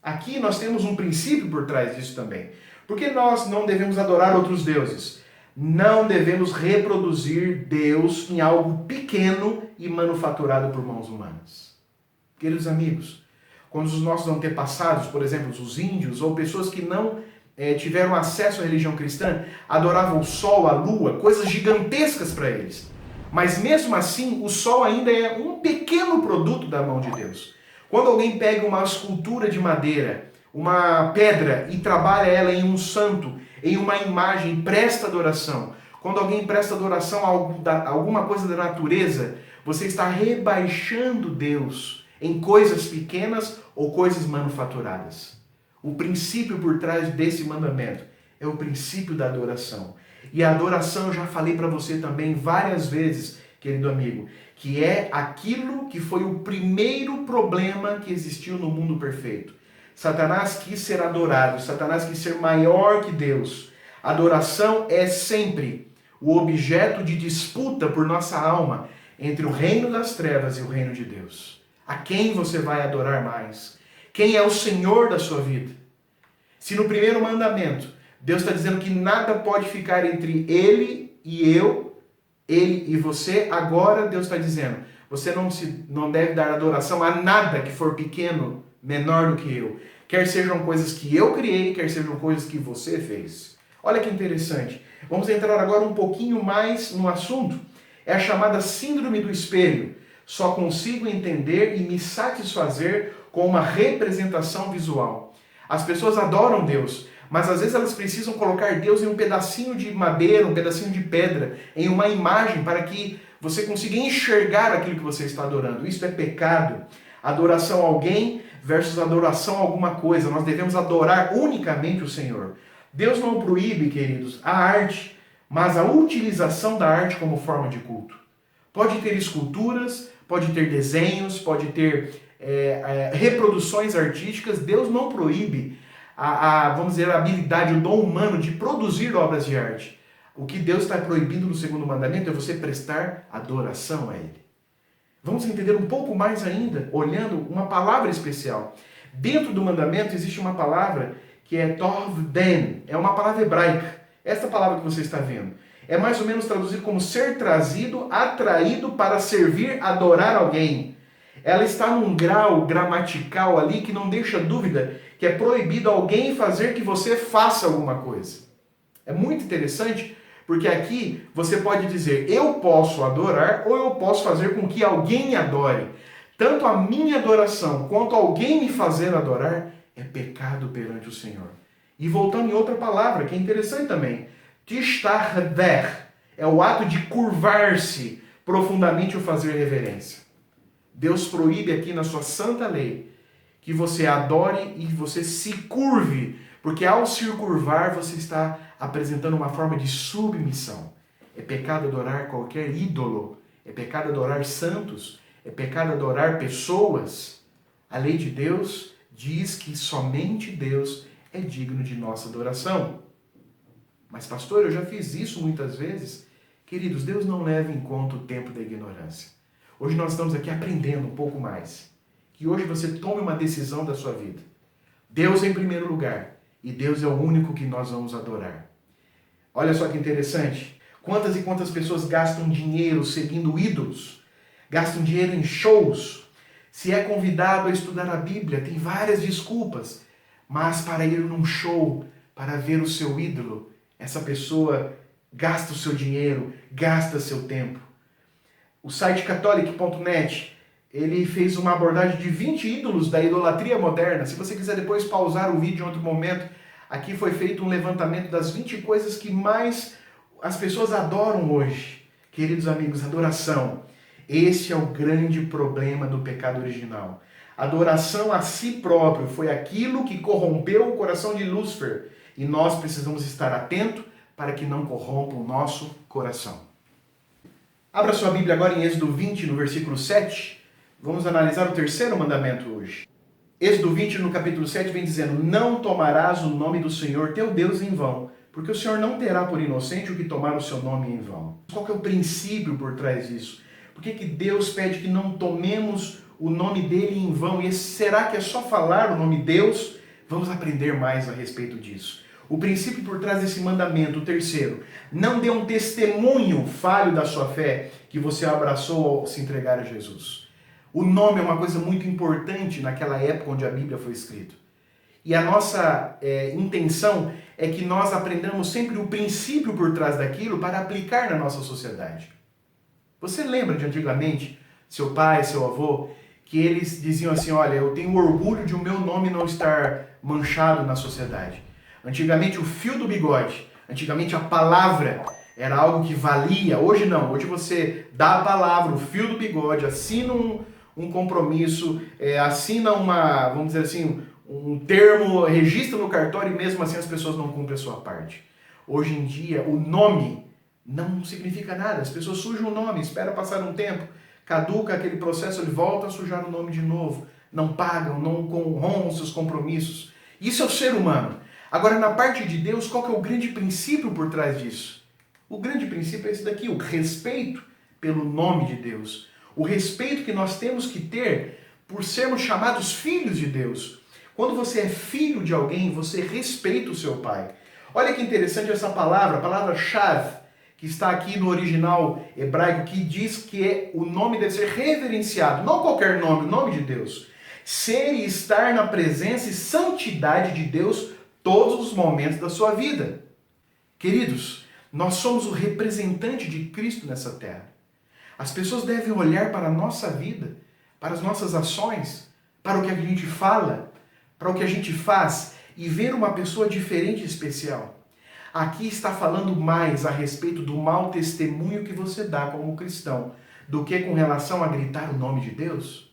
Aqui nós temos um princípio por trás disso também. Porque nós não devemos adorar outros deuses. Não devemos reproduzir Deus em algo pequeno e manufaturado por mãos humanas. Queridos amigos, quando os nossos antepassados, por exemplo, os índios ou pessoas que não tiveram acesso à religião cristã, adoravam o sol, a lua, coisas gigantescas para eles. Mas mesmo assim, o sol ainda é um pequeno produto da mão de Deus. Quando alguém pega uma escultura de madeira, uma pedra, e trabalha ela em um santo, em uma imagem, presta adoração. Quando alguém presta adoração a alguma coisa da natureza, você está rebaixando Deus em coisas pequenas ou coisas manufaturadas. O princípio por trás desse mandamento é o princípio da adoração. E a adoração, eu já falei para você também várias vezes, querido amigo, que é aquilo que foi o primeiro problema que existiu no mundo perfeito. Satanás quis ser adorado, Satanás quis ser maior que Deus. Adoração é sempre o objeto de disputa por nossa alma entre o reino das trevas e o reino de Deus. A quem você vai adorar mais? Quem é o Senhor da sua vida? Se no primeiro mandamento Deus está dizendo que nada pode ficar entre Ele e eu, Ele e você, agora Deus está dizendo, você não deve dar adoração a nada que for pequeno, menor do que eu. Quer sejam coisas que eu criei, quer sejam coisas que você fez. Olha que interessante. Vamos entrar agora um pouquinho mais no assunto. É a chamada síndrome do espelho. Só consigo entender e me satisfazer com uma representação visual. As pessoas adoram Deus, mas às vezes elas precisam colocar Deus em um pedacinho de madeira, um pedacinho de pedra, em uma imagem para que você consiga enxergar aquilo que você está adorando. Isso é pecado. Adoração a alguém versus adoração a alguma coisa. Nós devemos adorar unicamente o Senhor. Deus não proíbe, queridos, a arte, mas a utilização da arte como forma de culto. Pode ter esculturas, pode ter desenhos, pode ter reproduções artísticas. Deus não proíbe vamos dizer, a habilidade, o dom humano de produzir obras de arte. O que Deus está proibindo no segundo mandamento é você prestar adoração a Ele. Vamos entender um pouco mais ainda, olhando uma palavra especial. Dentro do mandamento existe uma palavra que é tovden, é uma palavra hebraica. Essa palavra que você está vendo é mais ou menos traduzido como ser trazido, atraído para servir, adorar alguém. Ela está num grau gramatical ali que não deixa dúvida que é proibido alguém fazer que você faça alguma coisa. É muito interessante, porque aqui você pode dizer, eu posso adorar ou eu posso fazer com que alguém adore. Tanto a minha adoração quanto alguém me fazer adorar é pecado perante o Senhor. E voltando em outra palavra, que é interessante também, tishtahder, é o ato de curvar-se profundamente ou fazer reverência. Deus proíbe aqui na sua santa lei que você adore e você se curve, porque ao se curvar você está apresentando uma forma de submissão. É pecado adorar qualquer ídolo, é pecado adorar santos, é pecado adorar pessoas. A lei de Deus diz que somente Deus é digno de nossa adoração. Mas pastor, eu já fiz isso muitas vezes. Queridos, Deus não leva em conta o tempo da ignorância. Hoje nós estamos aqui aprendendo um pouco mais. Que hoje você tome uma decisão da sua vida. Deus em primeiro lugar. E Deus é o único que nós vamos adorar. Olha só que interessante. Quantas e quantas pessoas gastam dinheiro seguindo ídolos? Gastam dinheiro em shows? Se é convidado a estudar a Bíblia, tem várias desculpas. Mas para ir num show, para ver o seu ídolo, essa pessoa gasta o seu dinheiro, gasta seu tempo. O site catholic.net, ele fez uma abordagem de 20 ídolos da idolatria moderna. Se você quiser depois pausar o vídeo em outro momento, aqui foi feito um levantamento das 20 coisas que mais as pessoas adoram hoje. Queridos amigos, adoração. Esse é o grande problema do pecado original. Adoração a si próprio foi aquilo que corrompeu o coração de Lúcifer. E nós precisamos estar atentos para que não corrompa o nosso coração. Abra sua Bíblia agora em Êxodo 20, no versículo 7. Vamos analisar o terceiro mandamento hoje. Êxodo 20, no capítulo 7, vem dizendo, não tomarás o nome do Senhor teu Deus em vão, porque o Senhor não terá por inocente o que tomar o seu nome em vão. Qual que é o princípio por trás disso? Por que Deus pede que não tomemos o nome dele em vão? E será que é só falar o nome Deus? Vamos aprender mais a respeito disso. O princípio por trás desse mandamento, o terceiro, não dê um testemunho falho da sua fé que você abraçou ao se entregar a Jesus. O nome é uma coisa muito importante naquela época onde a Bíblia foi escrita. E a nossa intenção é que nós aprendamos sempre o princípio por trás daquilo para aplicar na nossa sociedade. Você lembra de antigamente, seu pai, seu avô, que eles diziam assim, olha, eu tenho orgulho de o meu nome não estar manchado na sociedade. Antigamente o fio do bigode, antigamente a palavra era algo que valia. Hoje não, hoje você dá a palavra, o fio do bigode, assina um compromisso, assina vamos dizer assim, um termo, registra no cartório e mesmo assim as pessoas não cumprem a sua parte. Hoje em dia o nome não significa nada, as pessoas sujam o nome, espera passar um tempo, caduca aquele processo, ele volta a sujar o nome de novo, não pagam, não honram seus compromissos. Isso é o ser humano. Agora, na parte de Deus, qual que é o grande princípio por trás disso? O grande princípio é esse daqui, o respeito pelo nome de Deus. O respeito que nós temos que ter por sermos chamados filhos de Deus. Quando você é filho de alguém, você respeita o seu pai. Olha que interessante essa palavra, a palavra shav, que está aqui no original hebraico, que diz que o nome deve ser reverenciado. Não qualquer nome, o nome de Deus. Ser e estar na presença e santidade de Deus todos os momentos da sua vida. Queridos, nós somos o representante de Cristo nessa terra. As pessoas devem olhar para a nossa vida, para as nossas ações, para o que a gente fala, para o que a gente faz e ver uma pessoa diferente e especial. Aqui está falando mais a respeito do mau testemunho que você dá como cristão do que com relação a gritar o nome de Deus.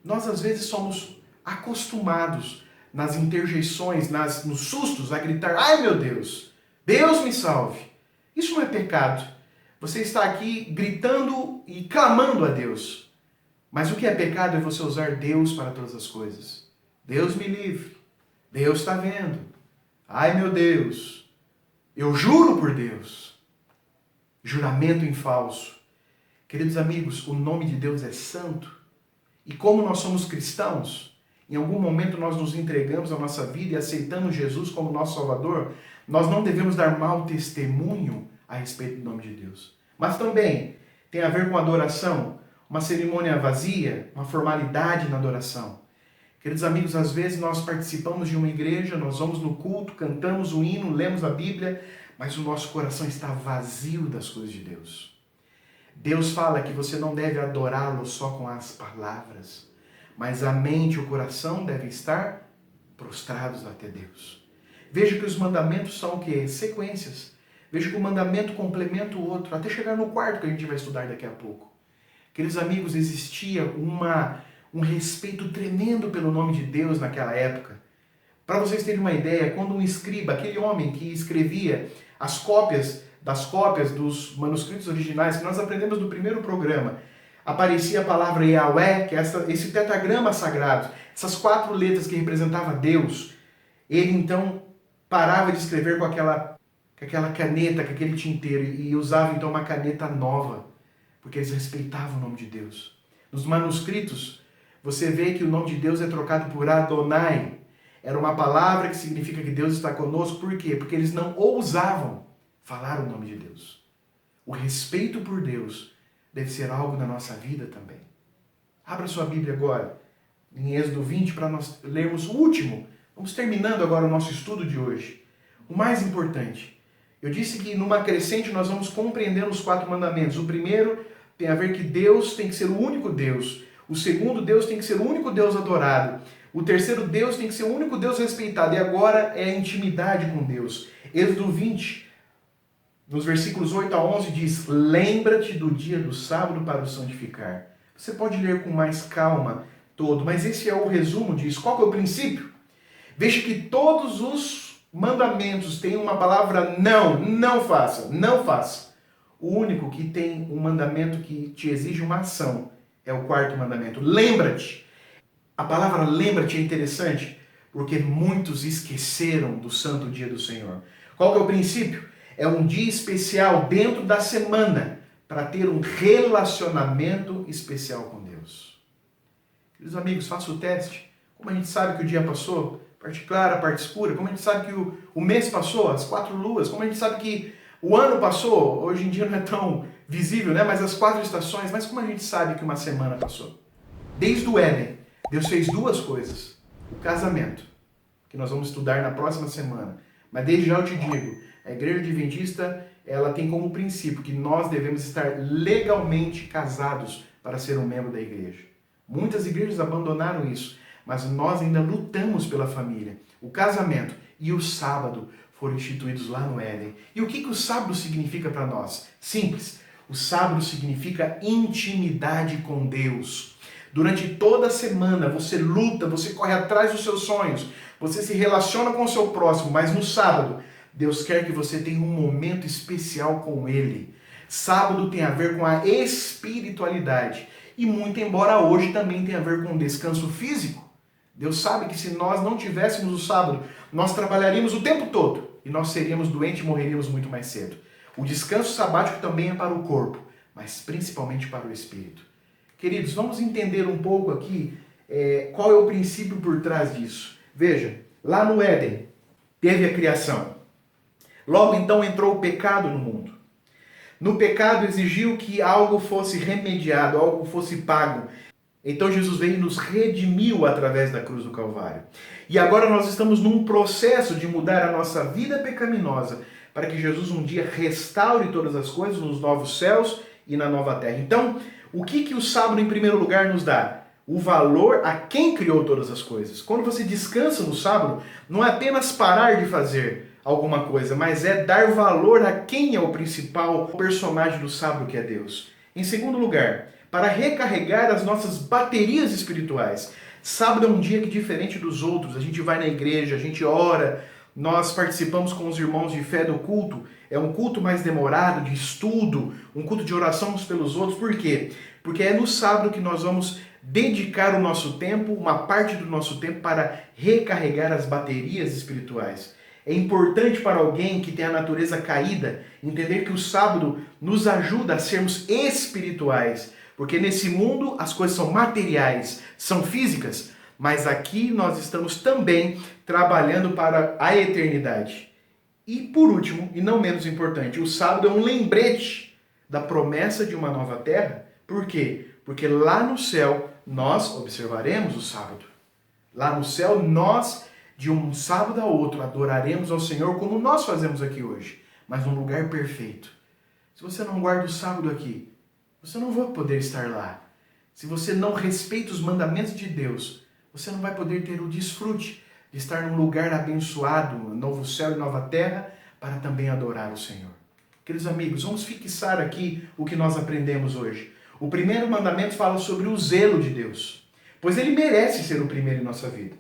Nós às vezes somos acostumados nas interjeições, nos sustos, a gritar: ai meu Deus, Deus me salve. Isso não é pecado. Você está aqui gritando e clamando a Deus. Mas o que é pecado é você usar Deus para todas as coisas. Deus me livre. Deus está vendo. Ai meu Deus. Eu juro por Deus. Juramento em falso. Queridos amigos, o nome de Deus é santo. E como nós somos cristãos, em algum momento nós nos entregamos à nossa vida e aceitamos Jesus como nosso Salvador, nós não devemos dar mau testemunho a respeito do nome de Deus. Mas também tem a ver com adoração, uma cerimônia vazia, uma formalidade na adoração. Queridos amigos, às vezes nós participamos de uma igreja, nós vamos no culto, cantamos o hino, lemos a Bíblia, mas o nosso coração está vazio das coisas de Deus. Deus fala que você não deve adorá-lo só com as palavras, mas a mente e o coração devem estar prostrados até Deus. Veja que os mandamentos são o quê? Sequências. Veja que o mandamento complementa o outro, até chegar no quarto que a gente vai estudar daqui a pouco. Queridos amigos, existia um respeito tremendo pelo nome de Deus naquela época. Para vocês terem uma ideia, quando um escriba, aquele homem que escrevia as cópias dos manuscritos originais, que nós aprendemos no primeiro programa, aparecia a palavra Yahweh, que é esse tetragrama sagrado, essas 4 letras que representavam Deus. Ele então parava de escrever com aquela caneta, com aquele tinteiro, e usava então uma caneta nova, porque eles respeitavam o nome de Deus. Nos manuscritos, você vê que o nome de Deus é trocado por Adonai. Era uma palavra que significa que Deus está conosco. Por quê? Porque eles não ousavam falar o nome de Deus. O respeito por Deus deve ser algo na nossa vida também. Abra sua Bíblia agora, em Êxodo 20, para nós lermos o último. Vamos terminando agora o nosso estudo de hoje. O mais importante. Eu disse que numa crescente nós vamos compreendendo os 4 mandamentos. O primeiro tem a ver que Deus tem que ser o único Deus. O segundo, Deus tem que ser o único Deus adorado. O terceiro, Deus tem que ser o único Deus respeitado. E agora é a intimidade com Deus. Êxodo 20, nos versículos 8 a 11, diz: lembra-te do dia do sábado para o santificar. Você pode ler com mais calma todo, mas esse é o resumo disso. Qual que é o princípio? Veja que todos os mandamentos têm uma palavra não faça, não faça. O único que tem um mandamento que te exige uma ação é o 4º mandamento. Lembra-te. A palavra lembra-te é interessante porque muitos esqueceram do santo dia do Senhor. Qual que é o princípio? É um dia especial dentro da semana para ter um relacionamento especial com Deus. Queridos amigos, faça o teste. Como a gente sabe que o dia passou, parte clara, parte escura, como a gente sabe que o mês passou, as 4 luas, como a gente sabe que o ano passou, hoje em dia não é tão visível, né? Mas as 4 estações, mas como a gente sabe que uma semana passou? Desde o Éden, Deus fez 2 coisas. O casamento, que nós vamos estudar na próxima semana. Mas desde já eu te digo, a Igreja Adventista, ela tem como princípio que nós devemos estar legalmente casados para ser um membro da igreja. Muitas igrejas abandonaram isso, mas nós ainda lutamos pela família. O casamento e o sábado foram instituídos lá no Éden. E o que o sábado significa para nós? Simples. O sábado significa intimidade com Deus. Durante toda a semana você luta, você corre atrás dos seus sonhos, você se relaciona com o seu próximo, mas no sábado, Deus quer que você tenha um momento especial com Ele. Sábado tem a ver com a espiritualidade. E muito embora hoje também tenha a ver com descanso físico. Deus sabe que se nós não tivéssemos o sábado, nós trabalharíamos o tempo todo e nós seríamos doentes e morreríamos muito mais cedo. O descanso sabático também é para o corpo, mas principalmente para o espírito. Queridos, vamos entender um pouco aqui qual é o princípio por trás disso. Veja, lá no Éden teve a criação. Logo então entrou o pecado no mundo. No pecado exigiu que algo fosse remediado, algo fosse pago. Então Jesus veio e nos redimiu através da cruz do Calvário. E agora nós estamos num processo de mudar a nossa vida pecaminosa para que Jesus um dia restaure todas as coisas nos novos céus e na nova terra. Então, o que o sábado em primeiro lugar nos dá? O valor a quem criou todas as coisas. Quando você descansa no sábado, não é apenas parar de fazer alguma coisa, mas é dar valor a quem é o principal personagem do sábado, que é Deus. Em segundo lugar, para recarregar as nossas baterias espirituais. Sábado é um dia que é diferente dos outros. A gente vai na igreja, a gente ora, nós participamos com os irmãos de fé do culto. É um culto mais demorado, de estudo, um culto de oração uns pelos outros. Por quê? Porque é no sábado que nós vamos dedicar o nosso tempo, uma parte do nosso tempo, para recarregar as baterias espirituais. É importante para alguém que tem a natureza caída entender que o sábado nos ajuda a sermos espirituais. Porque nesse mundo as coisas são materiais, são físicas, mas aqui nós estamos também trabalhando para a eternidade. E por último, e não menos importante, o sábado é um lembrete da promessa de uma nova terra. Por quê? Porque lá no céu nós observaremos o sábado. Lá no céu nós, de um sábado a outro, adoraremos ao Senhor como nós fazemos aqui hoje, mas num lugar perfeito. Se você não guarda o sábado aqui, você não vai poder estar lá. Se você não respeita os mandamentos de Deus, você não vai poder ter o desfrute de estar num lugar abençoado, novo céu e nova terra, para também adorar o Senhor. Queridos amigos, vamos fixar aqui o que nós aprendemos hoje. O primeiro mandamento fala sobre o zelo de Deus, pois ele merece ser o primeiro em nossa vida.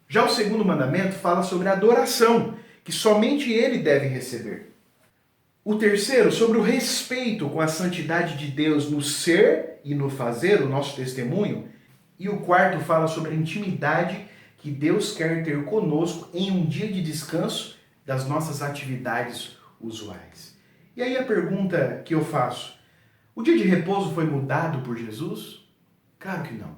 Já o segundo mandamento fala sobre a adoração, que somente ele deve receber. O terceiro, sobre o respeito com a santidade de Deus no ser e no fazer, o nosso testemunho. E o quarto fala sobre a intimidade que Deus quer ter conosco em um dia de descanso das nossas atividades usuais. E aí a pergunta que eu faço: o dia de repouso foi mudado por Jesus? Claro que não.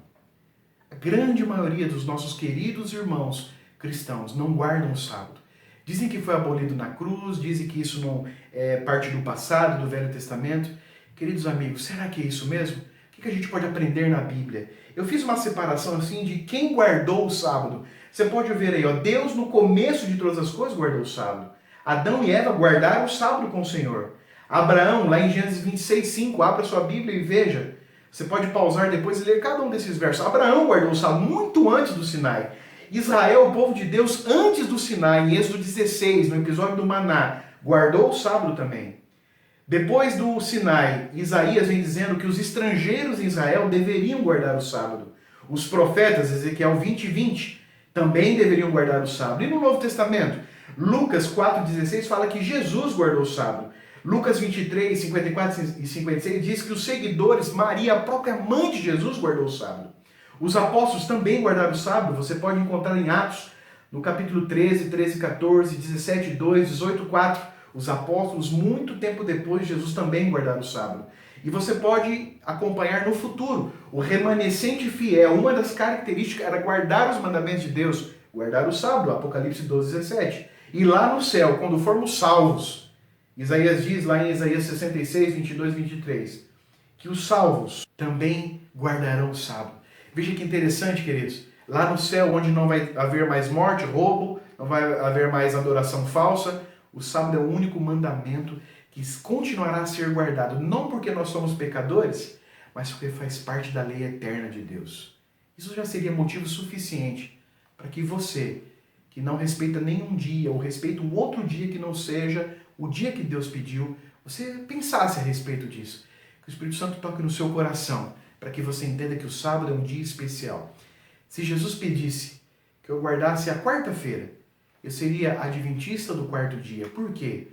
A grande maioria dos nossos queridos irmãos cristãos não guardam o sábado. Dizem que foi abolido na cruz, dizem que isso não é parte do passado, do Velho Testamento. Queridos amigos, será que é isso mesmo? O que a gente pode aprender na Bíblia? Eu fiz uma separação assim de quem guardou o sábado. Você pode ver aí, ó, Deus no começo de todas as coisas guardou o sábado. Adão e Eva guardaram o sábado com o Senhor. Abraão, lá em Gênesis 26:5, abra sua Bíblia e veja. Você pode pausar depois e ler cada um desses versos. Abraão guardou o sábado muito antes do Sinai. Israel, o povo de Deus, antes do Sinai, em Êxodo 16, no episódio do Maná, guardou o sábado também. Depois do Sinai, Isaías vem dizendo que os estrangeiros em Israel deveriam guardar o sábado. Os profetas, Ezequiel 20:20, também deveriam guardar o sábado. E no Novo Testamento, Lucas 4:16 fala que Jesus guardou o sábado. Lucas 23, 54 e 56 diz que os seguidores, Maria, a própria mãe de Jesus, guardou o sábado. Os apóstolos também guardaram o sábado. Você pode encontrar em Atos, no capítulo 13, 14, 17, 2, 18, 4. Os apóstolos, muito tempo depois, Jesus também guardaram o sábado. E você pode acompanhar no futuro. O remanescente fiel, uma das características era guardar os mandamentos de Deus. Guardar o sábado, Apocalipse 12, 17. E lá no céu, quando formos salvos, Isaías diz lá em Isaías 66, 22, 23, que os salvos também guardarão o sábado. Veja que interessante, queridos. Lá no céu, onde não vai haver mais morte, roubo, não vai haver mais adoração falsa, o sábado é o único mandamento que continuará a ser guardado. Não porque nós somos pecadores, mas porque faz parte da lei eterna de Deus. Isso já seria motivo suficiente para que você, que não respeita nenhum dia, ou respeita um outro dia que não seja o dia que Deus pediu, você pensasse a respeito disso. Que o Espírito Santo toque no seu coração, para que você entenda que o sábado é um dia especial. Se Jesus pedisse que eu guardasse a quarta-feira, eu seria adventista do quarto dia. Por quê?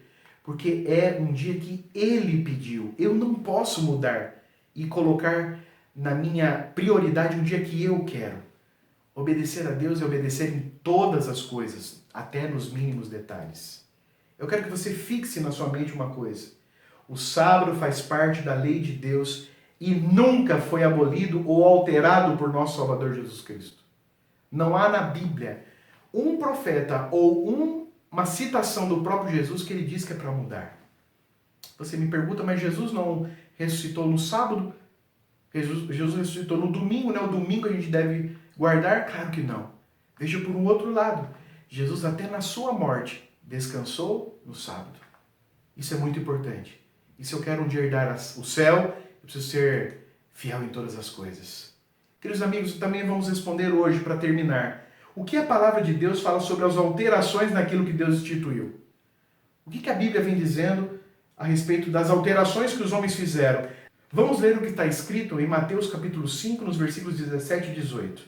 Porque é um dia que Ele pediu. Eu não posso mudar e colocar na minha prioridade um dia que eu quero. Obedecer a Deus é obedecer em todas as coisas, até nos mínimos detalhes. Eu quero que você fixe na sua mente uma coisa. O sábado faz parte da lei de Deus e nunca foi abolido ou alterado por nosso Salvador Jesus Cristo. Não há na Bíblia um profeta ou uma citação do próprio Jesus que ele diz que é para mudar. Você me pergunta, mas Jesus não ressuscitou no sábado? Jesus ressuscitou no domingo, né? O domingo a gente deve guardar? Claro que não. Veja por um outro lado. Jesus até na sua morte descansou no sábado. Isso é muito importante. E se eu quero um dia herdar o céu, eu preciso ser fiel em todas as coisas. Queridos amigos, também vamos responder hoje, para terminar, o que a palavra de Deus fala sobre as alterações naquilo que Deus instituiu. O que a Bíblia vem dizendo a respeito das alterações que os homens fizeram? Vamos ler o que está escrito em Mateus capítulo 5, nos versículos 17 e 18.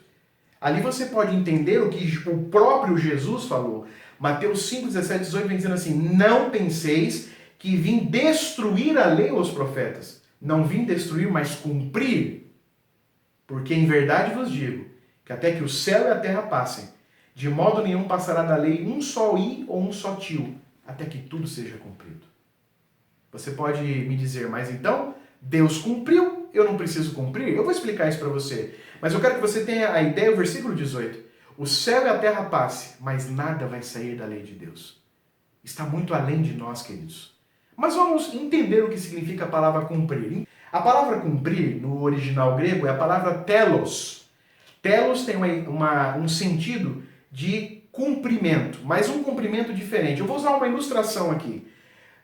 Ali você pode entender o que o próprio Jesus falou. Mateus 5, 17 e 18 vem dizendo assim: não penseis que vim destruir a lei ou os profetas. Não vim destruir, mas cumprir. Porque em verdade vos digo, que até que o céu e a terra passem, de modo nenhum passará da lei um só i ou um só tio, até que tudo seja cumprido. Você pode me dizer, mas então, Deus cumpriu, eu não preciso cumprir? Eu vou explicar isso para você. Mas eu quero que você tenha a ideia, o versículo 18. O céu e a terra passem, mas nada vai sair da lei de Deus. Está muito além de nós, queridos. Mas vamos entender o que significa a palavra cumprir. A palavra cumprir, no original grego, é a palavra telos. Telos tem um sentido de cumprimento, mas um cumprimento diferente. Eu vou usar uma ilustração aqui.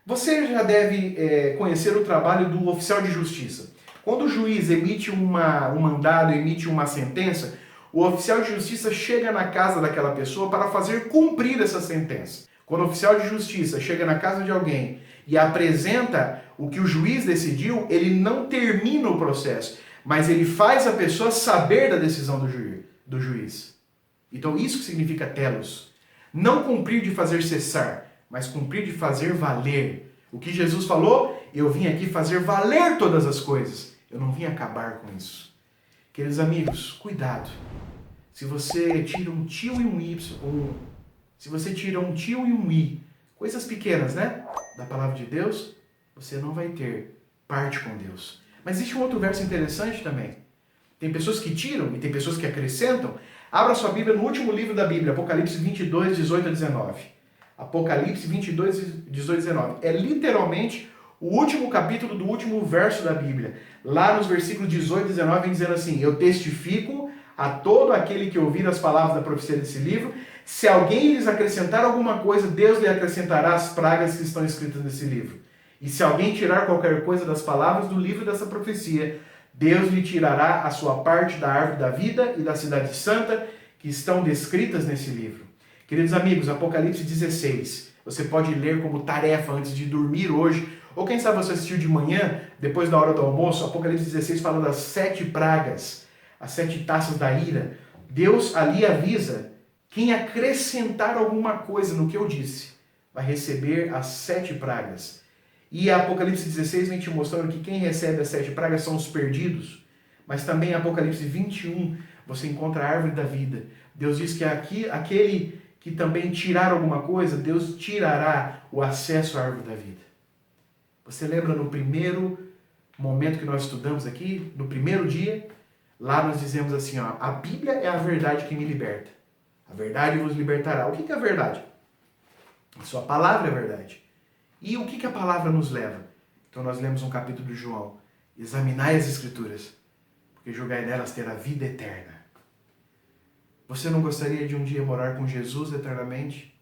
Você já deve conhecer o trabalho do oficial de justiça. Quando o juiz emite um mandado, emite uma sentença, o oficial de justiça chega na casa daquela pessoa para fazer cumprir essa sentença. Quando o oficial de justiça chega na casa de alguém e apresenta o que o juiz decidiu, ele não termina o processo, mas ele faz a pessoa saber da decisão do juiz. Então isso que significa telos. Não cumprir de fazer cessar, mas cumprir de fazer valer. O que Jesus falou? Eu vim aqui fazer valer todas as coisas. Eu não vim acabar com isso. Queridos amigos, cuidado. Se você tira um tio e um y, se você tira um tio e um i, coisas pequenas, né? Da palavra de Deus, você não vai ter parte com Deus. Mas existe um outro verso interessante também. Tem pessoas que tiram e tem pessoas que acrescentam. Abra sua Bíblia no último livro da Bíblia, Apocalipse 22, 18 a 19. Apocalipse 22, 18 a 19. É literalmente o último capítulo do último verso da Bíblia. Lá nos versículos 18 e 19 vem dizendo assim: eu testifico a todo aquele que ouvir as palavras da profecia desse livro. Se alguém lhes acrescentar alguma coisa, Deus lhe acrescentará as pragas que estão escritas nesse livro. E se alguém tirar qualquer coisa das palavras do livro dessa profecia, Deus lhe tirará a sua parte da árvore da vida e da cidade santa que estão descritas nesse livro. Queridos amigos, Apocalipse 16, você pode ler como tarefa antes de dormir hoje, ou quem sabe você assistiu de manhã, depois da hora do almoço. Apocalipse 16 fala das 7 pragas, as 7 taças da ira. Deus ali avisa: quem acrescentar alguma coisa no que eu disse, vai receber as 7 pragas. E Apocalipse 16 vem te mostrando que quem recebe as 7 pragas são os perdidos. Mas também em Apocalipse 21 você encontra a árvore da vida. Deus diz que aquele que também tirar alguma coisa, Deus tirará o acesso à árvore da vida. Você lembra no primeiro momento que nós estudamos aqui, no primeiro dia, lá nós dizemos assim, ó, a Bíblia é a verdade que me liberta. A verdade vos libertará. O que é a verdade? A sua palavra é a verdade. E o que a palavra nos leva? Então nós lemos um capítulo de João. Examinai as Escrituras, porque julgai nelas ter a vida eterna. Você não gostaria de um dia morar com Jesus eternamente?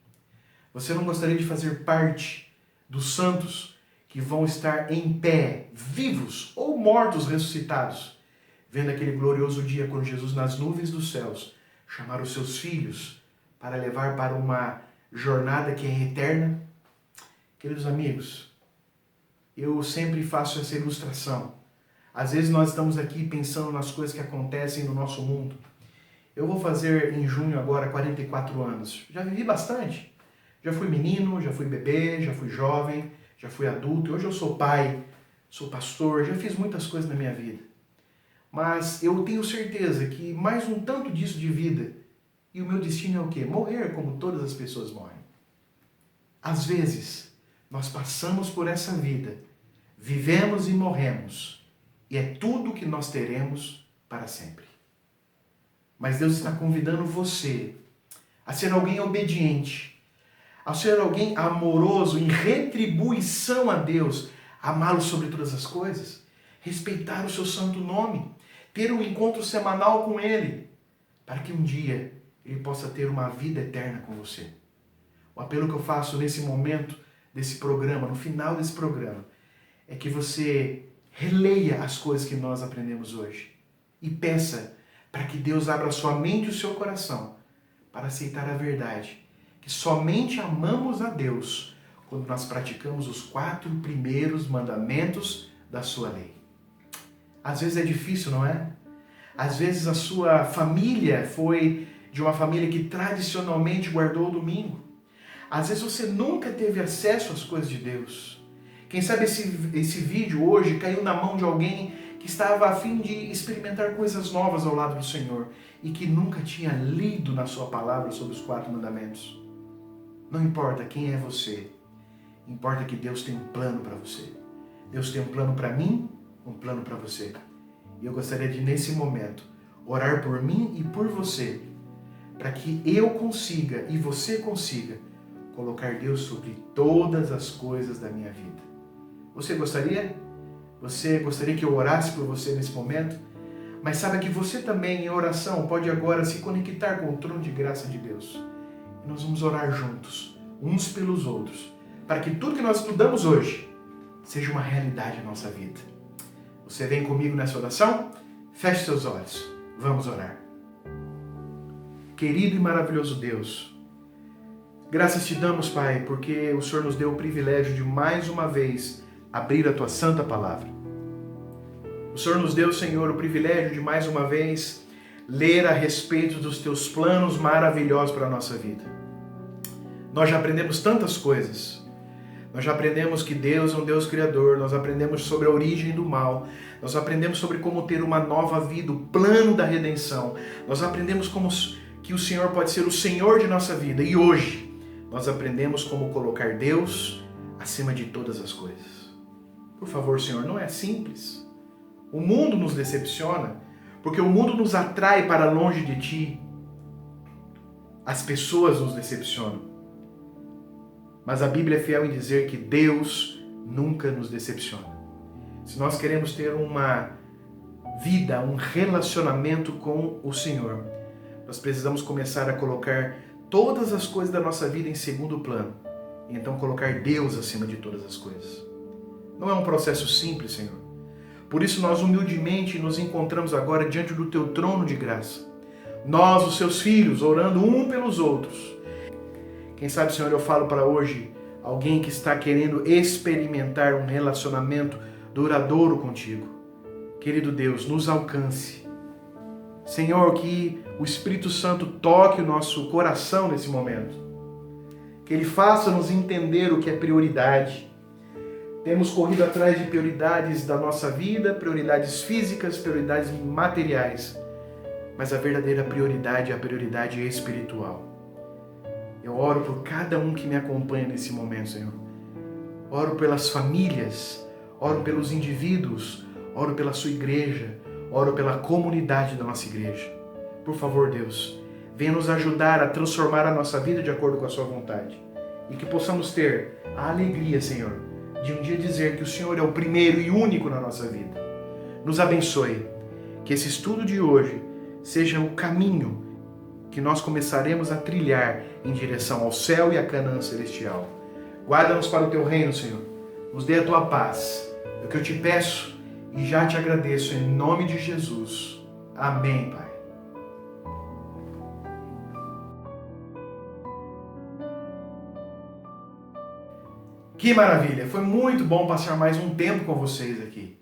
Você não gostaria de fazer parte dos santos que vão estar em pé, vivos ou mortos, ressuscitados, vendo aquele glorioso dia quando Jesus nas nuvens dos céus chamar os seus filhos para levar para uma jornada que é eterna? Queridos amigos, eu sempre faço essa ilustração. Às vezes nós estamos aqui pensando nas coisas que acontecem no nosso mundo. Eu vou fazer em junho agora 44 anos. Já vivi bastante. Já fui menino, já fui bebê, já fui jovem, já fui adulto. Hoje eu sou pai, sou pastor, já fiz muitas coisas na minha vida. mas eu tenho certeza que mais um tanto disso de vida, e o meu destino é o quê? Morrer como todas as pessoas morrem. Às vezes, nós passamos por essa vida, vivemos e morremos, e é tudo que nós teremos para sempre. Mas Deus está convidando você a ser alguém obediente, a ser alguém amoroso, em retribuição a Deus, amá-lo sobre todas as coisas, respeitar o seu santo nome, ter um encontro semanal com Ele, para que um dia Ele possa ter uma vida eterna com você. O apelo que eu faço nesse momento, desse programa, no final desse programa, é que você releia as coisas que nós aprendemos hoje e peça para que Deus abra a sua mente e o seu coração para aceitar a verdade, que somente amamos a Deus quando nós praticamos os 4 primeiros mandamentos da sua lei. Às vezes é difícil, não é? Às vezes a sua família foi de uma família que tradicionalmente guardou o domingo. Às vezes você nunca teve acesso às coisas de Deus. Quem sabe esse vídeo hoje caiu na mão de alguém que estava a fim de experimentar coisas novas ao lado do Senhor e que nunca tinha lido na sua palavra sobre os 4 mandamentos. Não importa quem é você, importa que Deus tem um plano para você. Deus tem um plano para mim, um plano para você. E eu gostaria de, nesse momento, orar por mim e por você, para que eu consiga e você consiga colocar Deus sobre todas as coisas da minha vida. Você gostaria? Você gostaria que eu orasse por você nesse momento? Mas saiba que você também, em oração, pode agora se conectar com o trono de graça de Deus. E nós vamos orar juntos, uns pelos outros, para que tudo que nós estudamos hoje seja uma realidade na nossa vida. Você vem comigo nessa oração? Feche seus olhos. Vamos orar. Querido e maravilhoso Deus, graças te damos, Pai, porque o Senhor nos deu o privilégio de mais uma vez abrir a Tua santa palavra. O Senhor nos deu, Senhor, o privilégio de mais uma vez ler a respeito dos Teus planos maravilhosos para a nossa vida. Nós já aprendemos tantas coisas. Nós já aprendemos que Deus é um Deus criador, nós aprendemos sobre a origem do mal, nós aprendemos sobre como ter uma nova vida, o plano da redenção. Nós aprendemos que o Senhor pode ser o Senhor de nossa vida. E hoje nós aprendemos como colocar Deus acima de todas as coisas. Por favor, Senhor, não é simples. O mundo nos decepciona, porque o mundo nos atrai para longe de Ti. As pessoas nos decepcionam. Mas a Bíblia é fiel em dizer que Deus nunca nos decepciona. Se nós queremos ter uma vida, um relacionamento com o Senhor, nós precisamos começar a colocar todas as coisas da nossa vida em segundo plano. E então colocar Deus acima de todas as coisas. Não é um processo simples, Senhor. Por isso nós humildemente nos encontramos agora diante do Teu trono de graça. Nós, os Seus filhos, orando um pelos outros. Quem sabe, Senhor, eu falo para hoje alguém que está querendo experimentar um relacionamento duradouro contigo. Querido Deus, nos alcance. Senhor, que o Espírito Santo toque o nosso coração nesse momento. Que Ele faça-nos entender o que é prioridade. Temos corrido atrás de prioridades da nossa vida, prioridades físicas, prioridades materiais. Mas a verdadeira prioridade é a prioridade espiritual. Eu oro por cada um que me acompanha nesse momento, Senhor. Oro pelas famílias, oro pelos indivíduos, oro pela sua igreja, oro pela comunidade da nossa igreja. Por favor, Deus, venha nos ajudar a transformar a nossa vida de acordo com a sua vontade. E que possamos ter a alegria, Senhor, de um dia dizer que o Senhor é o primeiro e único na nossa vida. Nos abençoe. Que esse estudo de hoje seja o caminho que nós começaremos a trilhar em direção ao céu e à Canaã celestial. Guarda-nos para o Teu reino, Senhor. Nos dê a Tua paz. É o que eu te peço e já te agradeço em nome de Jesus. Amém, Pai. Que maravilha! Foi muito bom passar mais um tempo com vocês aqui.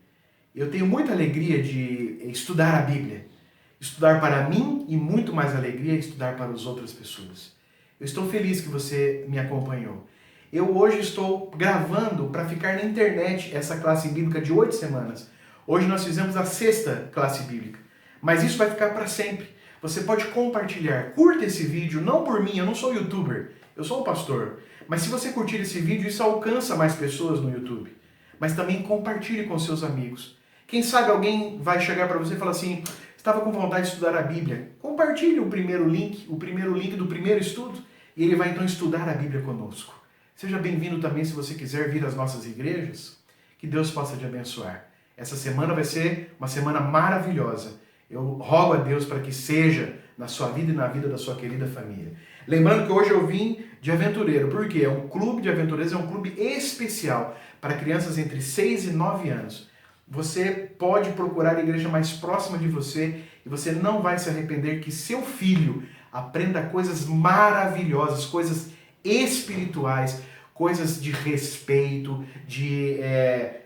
Eu tenho muita alegria de estudar a Bíblia. Estudar para mim e muito mais alegria estudar para as outras pessoas. Eu estou feliz que você me acompanhou. Eu hoje estou gravando para ficar na internet essa classe bíblica de 8 semanas, Hoje nós fizemos a 6ª classe bíblica, mas isso vai ficar para sempre. Você pode compartilhar, curta esse vídeo, não por mim, eu não sou youtuber, eu sou um pastor. Mas se você curtir esse vídeo, isso alcança mais pessoas no YouTube. Mas também compartilhe com seus amigos. Quem sabe alguém vai chegar para você e falar assim, estava com vontade de estudar a Bíblia. Compartilhe o primeiro link do primeiro estudo, e ele vai então estudar a Bíblia conosco. Seja bem-vindo também se você quiser vir às nossas igrejas. Que Deus possa te abençoar. Essa semana vai ser uma semana maravilhosa. Eu rogo a Deus para que seja na sua vida e na vida da sua querida família. Lembrando que hoje eu vim de aventureiro, porque é um clube de aventureiros, é um clube especial para crianças entre 6 e 9 anos. Você pode procurar a igreja mais próxima de você e você não vai se arrepender que seu filho aprenda coisas maravilhosas, coisas espirituais, coisas de respeito, de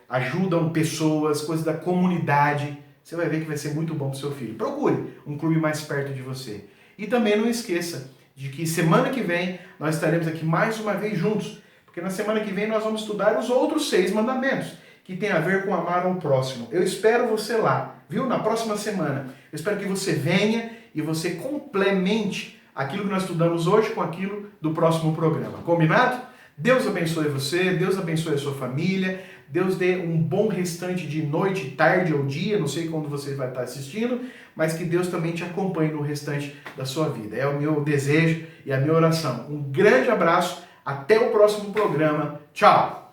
ajudam pessoas, coisas da comunidade. Você vai ver que vai ser muito bom para o seu filho. Procure um clube mais perto de você. E também não esqueça de que semana que vem nós estaremos aqui mais uma vez juntos, porque na semana que vem nós vamos estudar os outros 6 mandamentos, que tem a ver com amar ao próximo. Eu espero você lá, viu? Na próxima semana. Eu espero que você venha e você complemente aquilo que nós estudamos hoje com aquilo do próximo programa. Combinado? Deus abençoe você, Deus abençoe a sua família, Deus dê um bom restante de noite, tarde ou dia, não sei quando você vai estar assistindo, mas que Deus também te acompanhe no restante da sua vida. É o meu desejo e a minha oração. Um grande abraço, até o próximo programa. Tchau!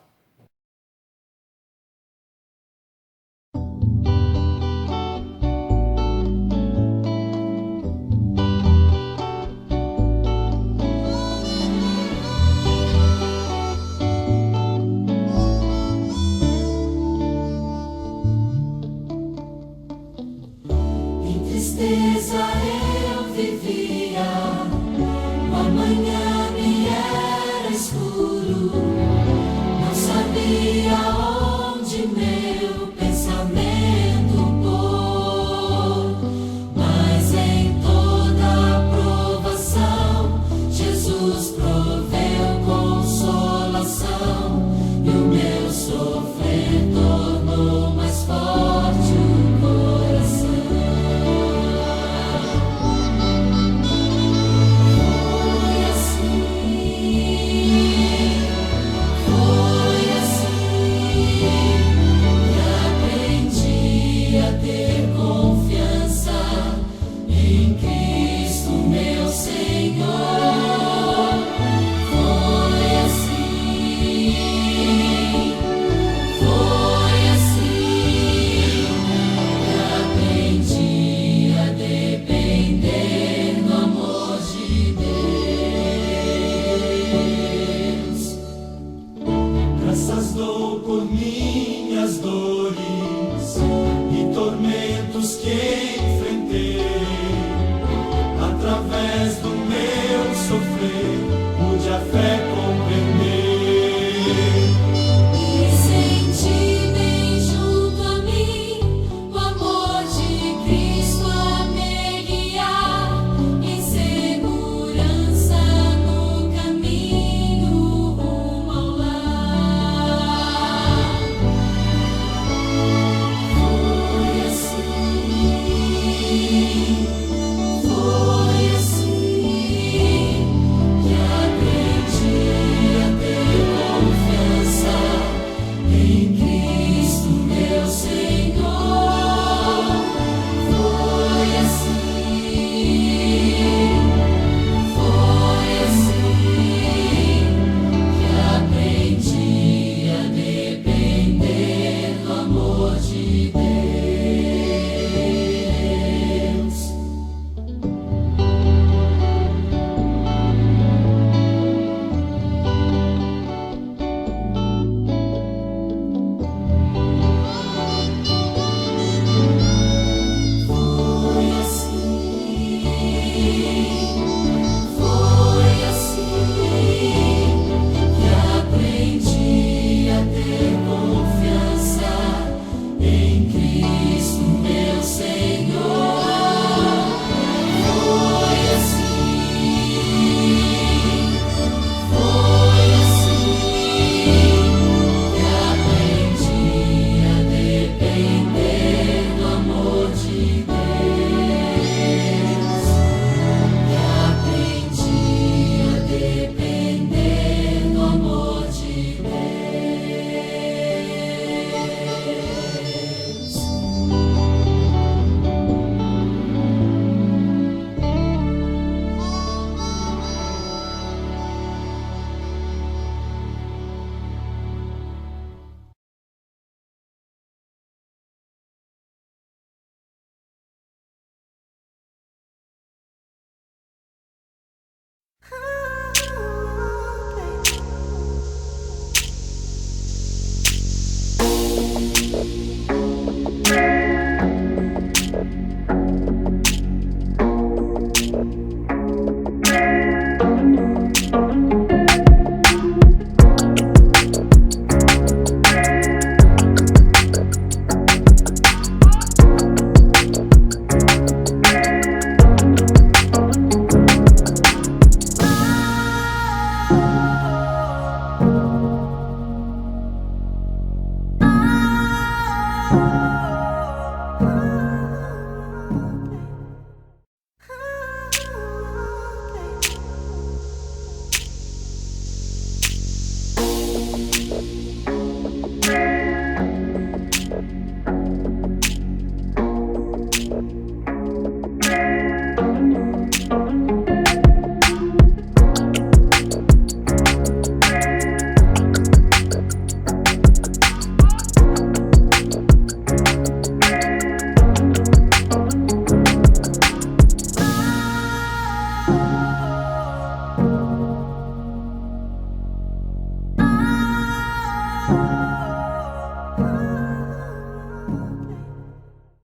Tristeza eu vivia, o amanhã me era escuro, não sabia onde meu pensamento pôr, mas em toda provação Jesus proveu consolação e o meu sofrer tornou mais forte o coração. Graças dou por minhas dores e tormentos que